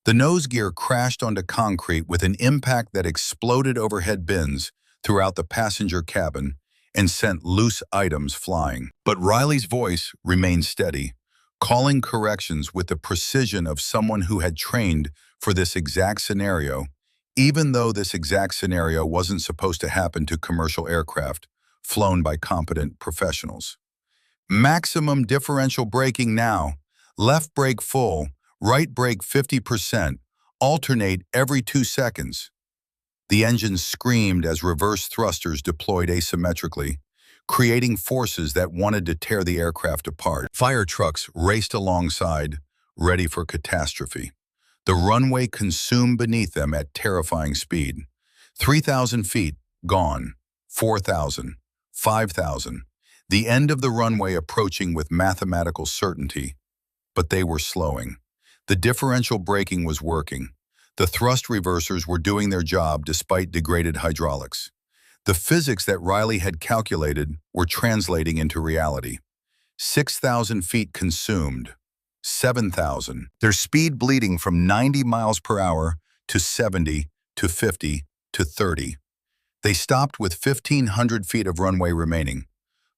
The nose gear crashed onto concrete with an impact that exploded overhead bins throughout the passenger cabin and sent loose items flying. But Riley's voice remained steady, calling corrections with the precision of someone who had trained for this exact scenario, even though this exact scenario wasn't supposed to happen to commercial aircraft flown by competent professionals. "Maximum differential braking now. Left brake full, right brake 50%. Alternate every 2 seconds. The engines screamed as reverse thrusters deployed asymmetrically, creating forces that wanted to tear the aircraft apart. Fire trucks raced alongside, ready for catastrophe. The runway consumed beneath them at terrifying speed. 3,000 feet, gone. 4,000. 5,000. The end of the runway approaching with mathematical certainty. But they were slowing. The differential braking was working. The thrust reversers were doing their job despite degraded hydraulics. The physics that Riley had calculated were translating into reality. 6,000 feet consumed. 7,000. Their speed bleeding from 90 miles per hour to 70 to 50 to 30. They stopped with 1,500 feet of runway remaining.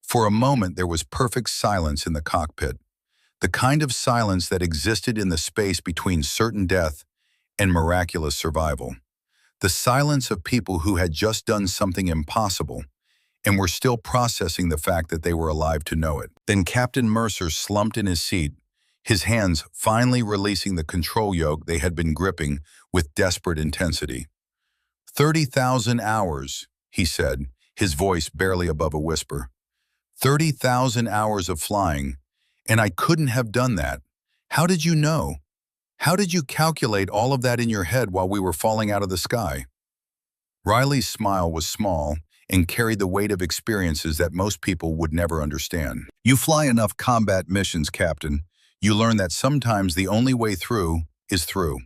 For a moment, there was perfect silence in the cockpit, the kind of silence that existed in the space between certain death and miraculous survival. The silence of people who had just done something impossible and were still processing the fact that they were alive to know it. Then Captain Mercer slumped in his seat, his hands finally releasing the control yoke they had been gripping with desperate intensity. 30,000 hours, he said, his voice barely above a whisper. 30,000 hours of flying, and I couldn't have done that. How did you know? How did you calculate all of that in your head while we were falling out of the sky? Riley's smile was small and carried the weight of experiences that most people would never understand. You fly enough combat missions, Captain. You learn that sometimes the only way through is through.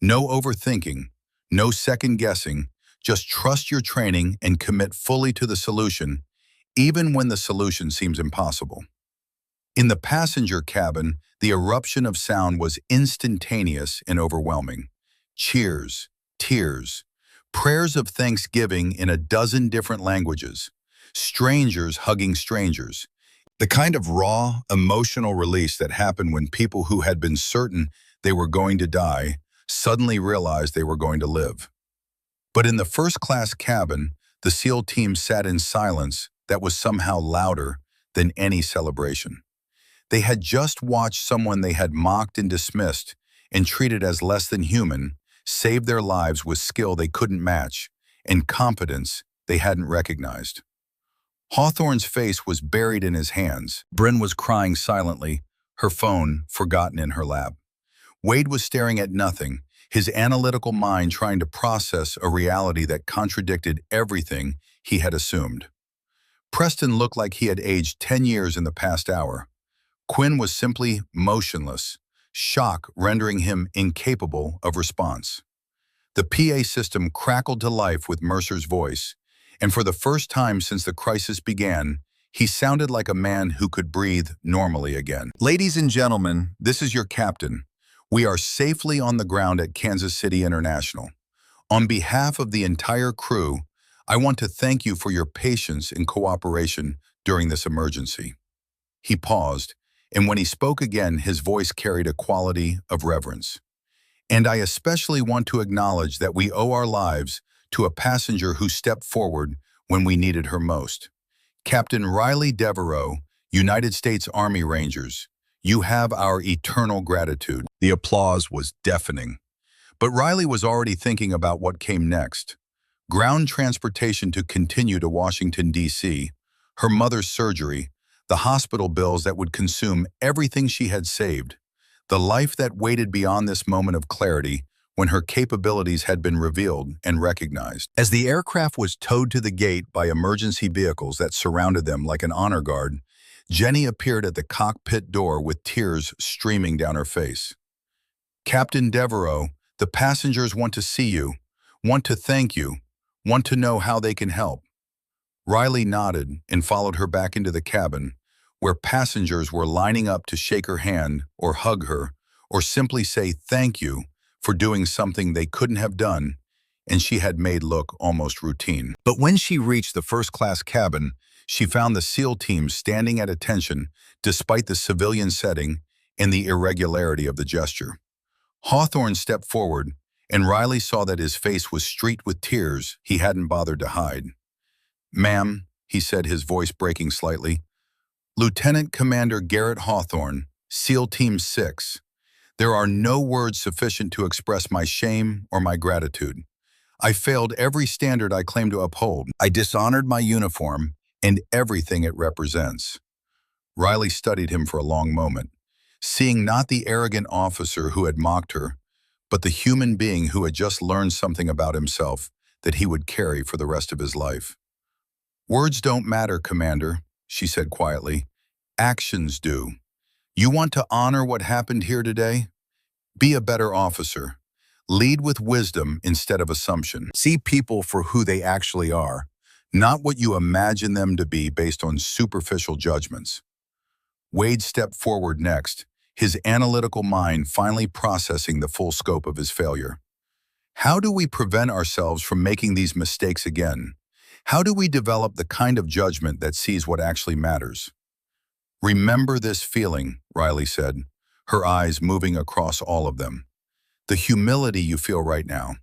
No overthinking, no second guessing, just trust your training and commit fully to the solution, even when the solution seems impossible. In the passenger cabin, the eruption of sound was instantaneous and overwhelming. Cheers, tears, prayers of thanksgiving in a dozen different languages, strangers hugging strangers. The kind of raw, emotional release that happened when people who had been certain they were going to die suddenly realized they were going to live. But in the first-class cabin, the SEAL team sat in silence that was somehow louder than any celebration. They had just watched someone they had mocked and dismissed and treated as less than human save their lives with skill they couldn't match and competence they hadn't recognized. Hawthorne's face was buried in his hands. Bryn was crying silently, her phone forgotten in her lap. Wade was staring at nothing, his analytical mind trying to process a reality that contradicted everything he had assumed. Preston looked like he had aged 10 years in the past hour. Quinn was simply motionless, shock rendering him incapable of response. The PA system crackled to life with Mercer's voice, and for the first time since the crisis began, he sounded like a man who could breathe normally again. Ladies and gentlemen, this is your captain. We are safely on the ground at Kansas City International. On behalf of the entire crew, I want to thank you for your patience and cooperation during this emergency. He paused, and when he spoke again, his voice carried a quality of reverence. And I especially want to acknowledge that we owe our lives to a passenger who stepped forward when we needed her most. Captain Riley Devereaux, United States Army Rangers, you have our eternal gratitude. The applause was deafening. But Riley was already thinking about what came next. Ground transportation to continue to Washington, D.C., her mother's surgery, the hospital bills that would consume everything she had saved, the life that waited beyond this moment of clarity when her capabilities had been revealed and recognized. As the aircraft was towed to the gate by emergency vehicles that surrounded them like an honor guard, Jenny appeared at the cockpit door with tears streaming down her face. Captain Devereaux, the passengers want to see you, want to thank you, want to know how they can help. Riley nodded and followed her back into the cabin, where passengers were lining up to shake her hand or hug her or simply say thank you for doing something they couldn't have done and she had made look almost routine. But when she reached the first-class cabin, she found the SEAL team standing at attention despite the civilian setting and the irregularity of the gesture. Hawthorne stepped forward, and Riley saw that his face was streaked with tears he hadn't bothered to hide. "Ma'am," he said, his voice breaking slightly, "Lieutenant Commander Garrett Hawthorne, SEAL Team 6. There are no words sufficient to express my shame or my gratitude. I failed every standard I claim to uphold. I dishonored my uniform and everything it represents." Riley studied him for a long moment, seeing not the arrogant officer who had mocked her, but the human being who had just learned something about himself that he would carry for the rest of his life. "Words don't matter, Commander," she said quietly. "Actions do. You want to honor what happened here today? Be a better officer. Lead with wisdom instead of assumption. See people for who they actually are, not what you imagine them to be based on superficial judgments." Wade stepped forward next, his analytical mind finally processing the full scope of his failure. How do we prevent ourselves from making these mistakes again? How do we develop the kind of judgment that sees what actually matters? Remember this feeling, Riley said, her eyes moving across all of them. The humility you feel right now,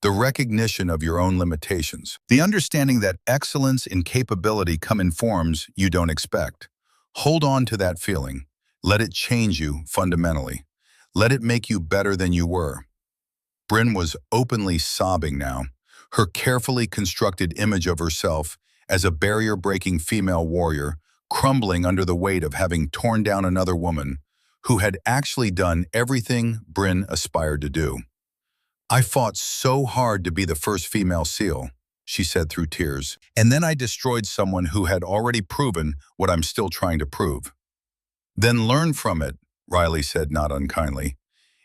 the recognition of your own limitations, the understanding that excellence and capability come in forms you don't expect. Hold on to that feeling. Let it change you fundamentally. Let it make you better than you were. Bryn was openly sobbing now, her carefully constructed image of herself as a barrier-breaking female warrior crumbling under the weight of having torn down another woman who had actually done everything Bryn aspired to do. "I fought so hard to be the first female SEAL," she said through tears, "and then I destroyed someone who had already proven what I'm still trying to prove." "Then learn from it," Riley said not unkindly.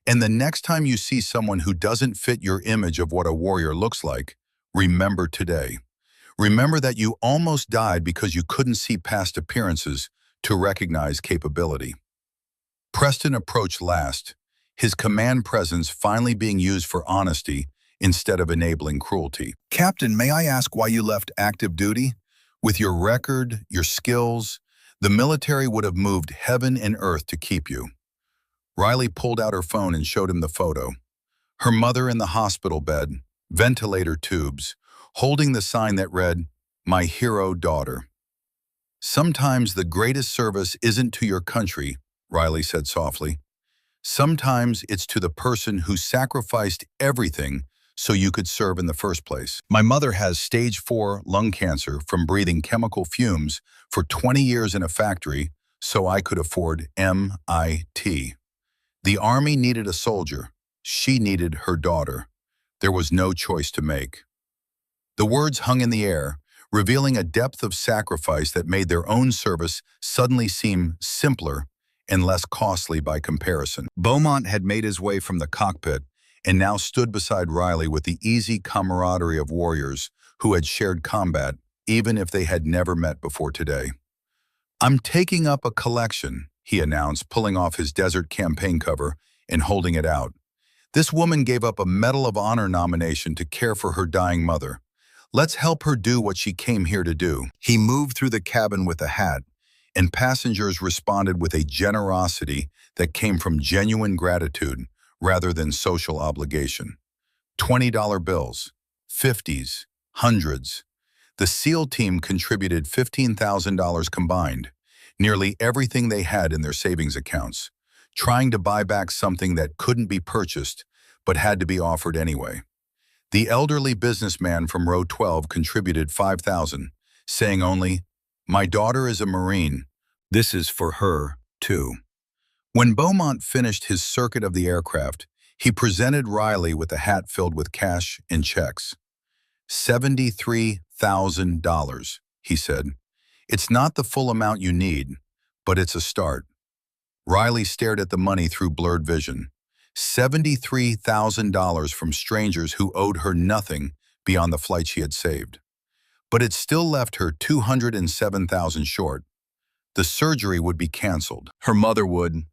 "And the next time you see someone who doesn't fit your image of what a warrior looks like, remember today. Remember that you almost died because you couldn't see past appearances to recognize capability." Preston approached last, his command presence finally being used for honesty instead of enabling cruelty. "Captain, may I ask why you left active duty? With your record, your skills, the military would have moved heaven and earth to keep you." Riley pulled out her phone and showed him the photo. Her mother in the hospital bed, ventilator tubes, holding the sign that read, "My hero daughter." "Sometimes the greatest service isn't to your country," Riley said softly. "Sometimes it's to the person who sacrificed everything so you could serve in the first place. My mother has stage 4 lung cancer from breathing chemical fumes for 20 years in a factory so I could afford MIT. The Army needed a soldier. She needed her daughter. There was no choice to make." The words hung in the air, revealing a depth of sacrifice that made their own service suddenly seem simpler and less costly by comparison. Beaumont had made his way from the cockpit and now stood beside Riley with the easy camaraderie of warriors who had shared combat, even if they had never met before today. "I'm taking up a collection," he announced, pulling off his desert campaign cover and holding it out. "This woman gave up a Medal of Honor nomination to care for her dying mother. Let's help her do what she came here to do." He moved through the cabin with a hat, and passengers responded with a generosity that came from genuine gratitude rather than social obligation. $20 bills, 50s, hundreds. The SEAL team contributed $15,000 combined, nearly everything they had in their savings accounts, trying to buy back something that couldn't be purchased but had to be offered anyway. The elderly businessman from row 12 contributed $5,000, saying only, "My daughter is a Marine. This is for her, too." When Beaumont finished his circuit of the aircraft, he presented Riley with a hat filled with cash and checks. $73,000, he said. "It's not the full amount you need, but it's a start." Riley stared at the money through blurred vision. $73,000 from strangers who owed her nothing beyond the flight she had saved. But it still left her $207,000 short. The surgery would be canceled. Her mother would.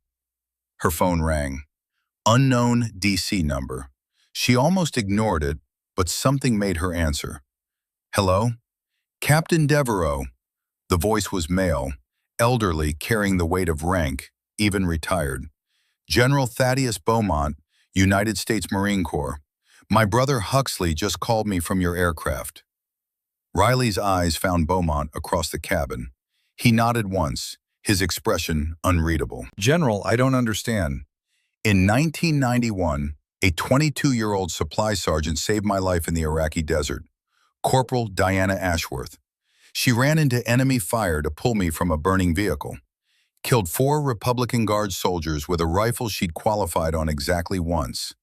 Her phone rang. Unknown DC number. She almost ignored it, but something made her answer. "Hello? Captain Devereaux." The voice was male, elderly, carrying the weight of rank, even retired. "General Thaddeus Beaumont, United States Marine Corps. My brother Huxley just called me from your aircraft." Riley's eyes found Beaumont across the cabin. He nodded once, his expression unreadable. "General, I don't understand." "In 1991, a 22-year-old supply sergeant saved my life in the Iraqi desert. Corporal Diana Ashworth. She ran into enemy fire to pull me from a burning vehicle. Killed 4 Republican Guard soldiers with a rifle she'd qualified on exactly once.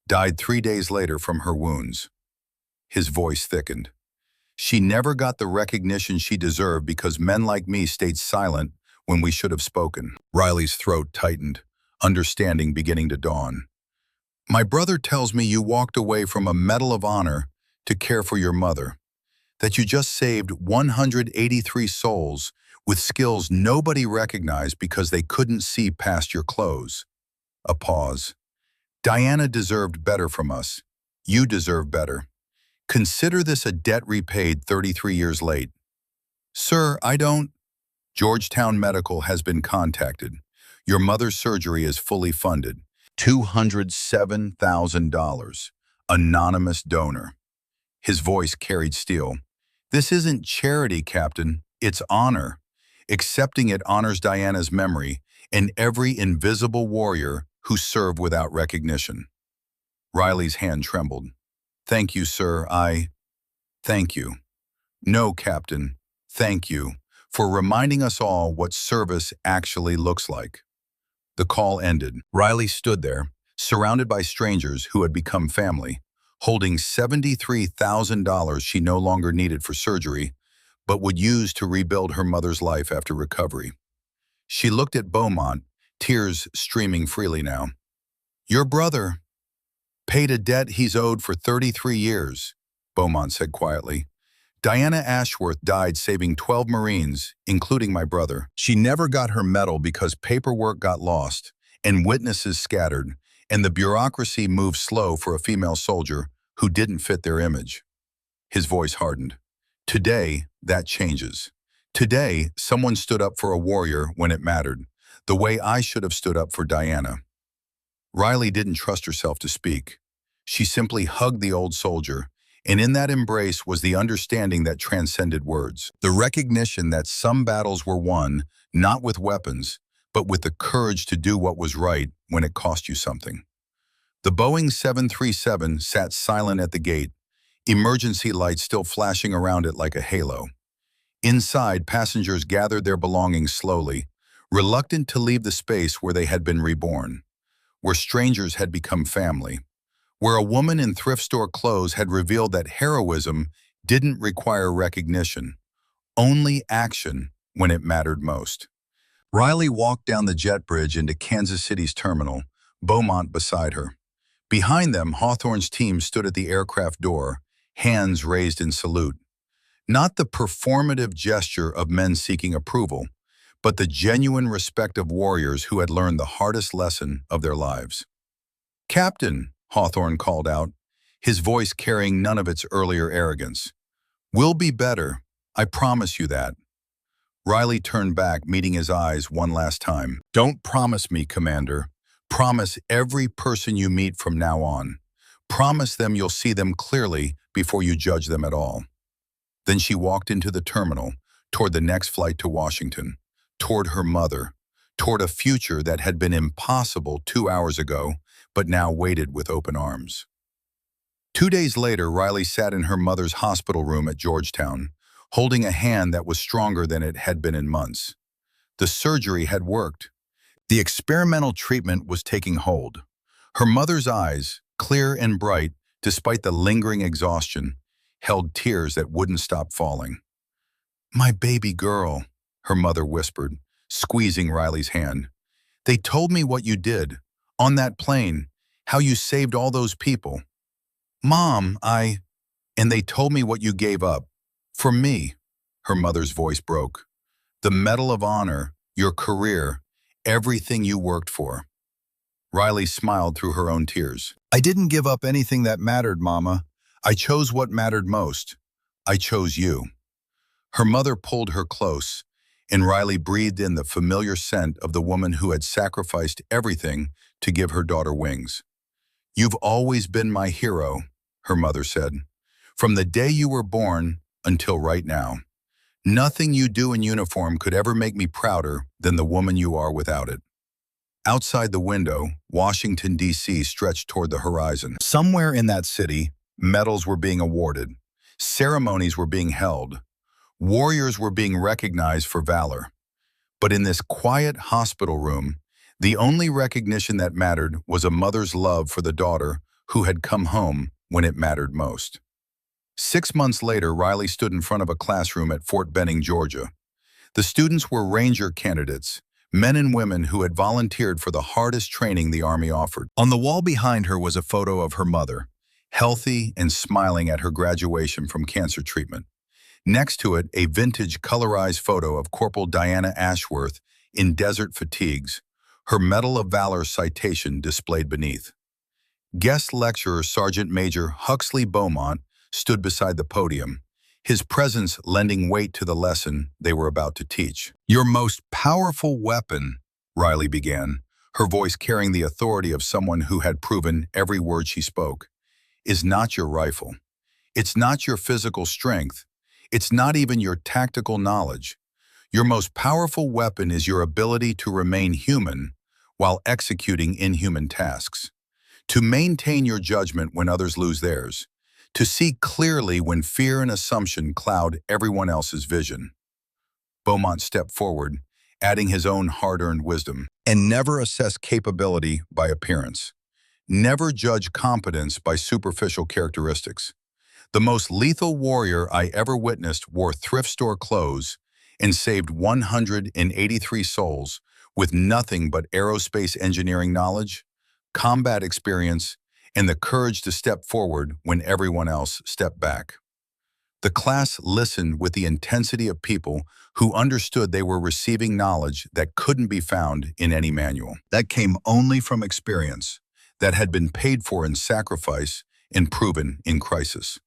Died 3 days later from her wounds." His voice thickened. "She never got the recognition she deserved because men like me stayed silent when we should have spoken." Riley's throat tightened, understanding beginning to dawn. "My brother tells me you walked away from a Medal of Honor to care for your mother, that you just saved 183 souls with skills nobody recognized because they couldn't see past your clothes." A pause. "Diana deserved better from us. You deserve better. Consider this a debt repaid 33 years late. Sir, I don't. Georgetown Medical has been contacted. Your mother's surgery is fully funded. $207,000. Anonymous donor. His voice carried steel. This isn't charity, Captain. It's honor. Accepting it honors Diana's memory and every invisible warrior who served without recognition. Riley's hand trembled. Thank you, sir. Thank you. No, Captain. Thank you for reminding us all what service actually looks like. The call ended. Riley stood there, surrounded by strangers who had become family, holding $73,000 she no longer needed for surgery, but would use to rebuild her mother's life after recovery. She looked at Beaumont, tears streaming freely now. Your brother paid a debt he's owed for 33 years, Beaumont said quietly. Diana Ashworth died saving 12 Marines, including my brother. She never got her medal because paperwork got lost, and witnesses scattered, and the bureaucracy moved slow for a female soldier who didn't fit their image. His voice hardened. Today, that changes. Today, someone stood up for a warrior when it mattered, the way I should have stood up for Diana. Riley didn't trust herself to speak. She simply hugged the old soldier, and in that embrace was the understanding that transcended words. The recognition that some battles were won, not with weapons, but with the courage to do what was right when it cost you something. The Boeing 737 sat silent at the gate, emergency lights still flashing around it like a halo. Inside, passengers gathered their belongings slowly, reluctant to leave the space where they had been reborn, where strangers had become family, where a woman in thrift store clothes had revealed that heroism didn't require recognition, only action when it mattered most. Riley walked down the jet bridge into Kansas City's terminal, Beaumont beside her. Behind them, Hawthorne's team stood at the aircraft door, hands raised in salute. Not the performative gesture of men seeking approval, but the genuine respect of warriors who had learned the hardest lesson of their lives. Captain, Hawthorne called out, his voice carrying none of its earlier arrogance. We'll be better, I promise you that. Riley turned back, meeting his eyes one last time. Don't promise me, Commander. Promise every person you meet from now on. Promise them you'll see them clearly before you judge them at all. Then she walked into the terminal, toward the next flight to Washington, toward her mother, toward a future that had been impossible 2 hours ago, but now waited with open arms. 2 days later, Riley sat in her mother's hospital room at Georgetown, holding a hand that was stronger than it had been in months. The surgery had worked. The experimental treatment was taking hold. Her mother's eyes, clear and bright despite the lingering exhaustion, held tears that wouldn't stop falling. My baby girl, her mother whispered, squeezing Riley's hand. They told me what you did, on that plane, how you saved all those people. Mom, and they told me what you gave up. For me, her mother's voice broke. The Medal of Honor, your career, everything you worked for. Riley smiled through her own tears. I didn't give up anything that mattered, Mama. I chose what mattered most. I chose you. Her mother pulled her close, and Riley breathed in the familiar scent of the woman who had sacrificed everything to give her daughter wings. You've always been my hero, her mother said, from the day you were born until right now. Nothing you do in uniform could ever make me prouder than the woman you are without it. Outside the window, Washington, D.C. stretched toward the horizon. Somewhere in that city, medals were being awarded, ceremonies were being held, warriors were being recognized for valor. But in this quiet hospital room, the only recognition that mattered was a mother's love for the daughter who had come home when it mattered most. 6 months later, Riley stood in front of a classroom at Fort Benning, Georgia. The students were Ranger candidates, men and women who had volunteered for the hardest training the Army offered. On the wall behind her was a photo of her mother, healthy and smiling at her graduation from cancer treatment. Next to it, a vintage colorized photo of Corporal Diana Ashworth in desert fatigues, her Medal of Valor citation displayed beneath. Guest lecturer Sergeant Major Huxley Beaumont stood beside the podium, his presence lending weight to the lesson they were about to teach. "Your most powerful weapon," Riley began, her voice carrying the authority of someone who had proven every word she spoke, "is not your rifle. It's not your physical strength. It's not even your tactical knowledge. Your most powerful weapon is your ability to remain human while executing inhuman tasks. To maintain your judgment when others lose theirs. To see clearly when fear and assumption cloud everyone else's vision." Beaumont stepped forward, adding his own hard-earned wisdom. "And never assess capability by appearance. Never judge competence by superficial characteristics. The most lethal warrior I ever witnessed wore thrift store clothes and saved 183 souls with nothing but aerospace engineering knowledge, combat experience, and the courage to step forward when everyone else stepped back." The class listened with the intensity of people who understood they were receiving knowledge that couldn't be found in any manual. That came only from experience, that had been paid for in sacrifice and proven in crisis.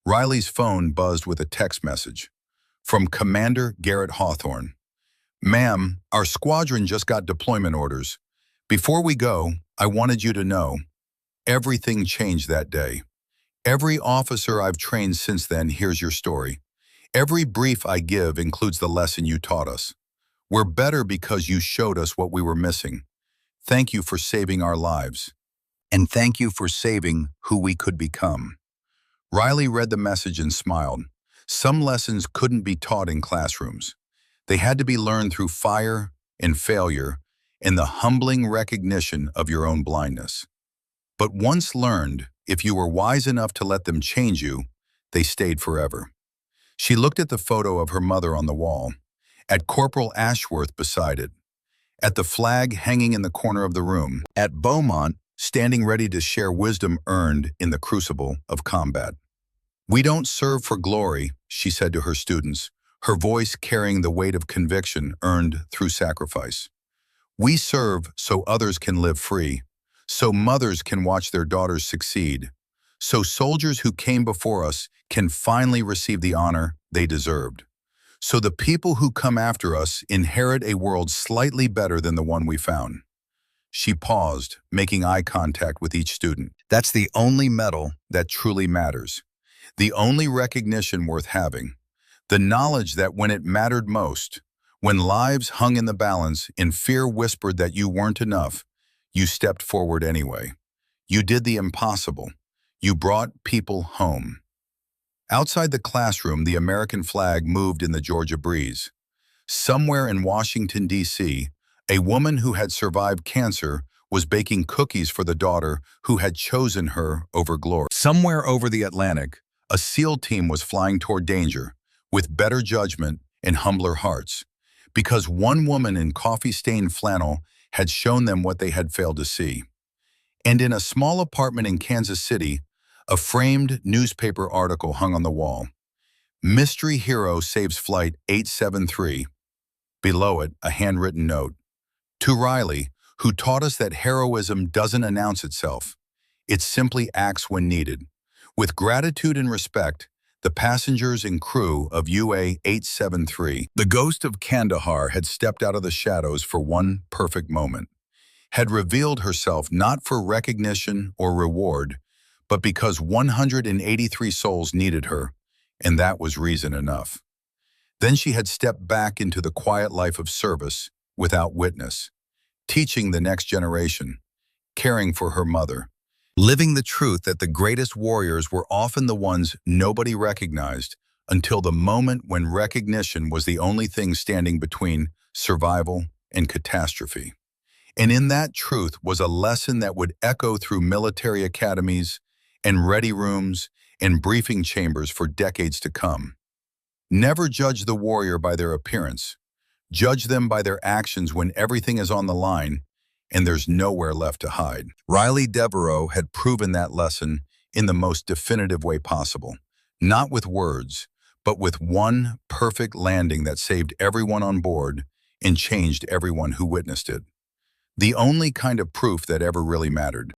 Riley's phone buzzed with a text message from Commander Garrett Hawthorne. "Ma'am, our squadron just got deployment orders. Before we go, I wanted you to know, everything changed that day. Every officer I've trained since then hears your story. Every brief I give includes the lesson you taught us. We're better because you showed us what we were missing. Thank you for saving our lives. And thank you for saving who we could become." Riley read the message and smiled. Some lessons couldn't be taught in classrooms. They had to be learned through fire and failure and the humbling recognition of your own blindness. But once learned, if you were wise enough to let them change you, they stayed forever. She looked at the photo of her mother on the wall, at Corporal Ashworth beside it, at the flag hanging in the corner of the room, at Beaumont standing ready to share wisdom earned in the crucible of combat. "We don't serve for glory," she said to her students, her voice carrying the weight of conviction earned through sacrifice. "We serve so others can live free, so mothers can watch their daughters succeed, so soldiers who came before us can finally receive the honor they deserved, so the people who come after us inherit a world slightly better than the one we found." She paused, making eye contact with each student. "That's the only medal that truly matters. The only recognition worth having. The knowledge that when it mattered most, when lives hung in the balance and fear whispered that you weren't enough, you stepped forward anyway. You did the impossible. You brought people home." Outside the classroom, the American flag moved in the Georgia breeze. Somewhere in Washington, D.C., a woman who had survived cancer was baking cookies for the daughter who had chosen her over glory. Somewhere over the Atlantic, a SEAL team was flying toward danger, with better judgment and humbler hearts, because one woman in coffee-stained flannel had shown them what they had failed to see. And in a small apartment in Kansas City, a framed newspaper article hung on the wall. "Mystery Hero Saves Flight 873. Below it, a handwritten note. "To Riley, who taught us that heroism doesn't announce itself. It simply acts when needed. With gratitude and respect, the passengers and crew of UA 873. The ghost of Kandahar had stepped out of the shadows for one perfect moment, had revealed herself not for recognition or reward, but because 183 souls needed her, and that was reason enough. Then she had stepped back into the quiet life of service without witness, teaching the next generation, caring for her mother, living the truth that the greatest warriors were often the ones nobody recognized until the moment when recognition was the only thing standing between survival and catastrophe. And in that truth was a lesson that would echo through military academies and ready rooms and briefing chambers for decades to come. Never judge the warrior by their appearance. Judge them by their actions when everything is on the line and there's nowhere left to hide. Riley Devereaux had proven that lesson in the most definitive way possible, not with words, but with one perfect landing that saved everyone on board and changed everyone who witnessed it. The only kind of proof that ever really mattered.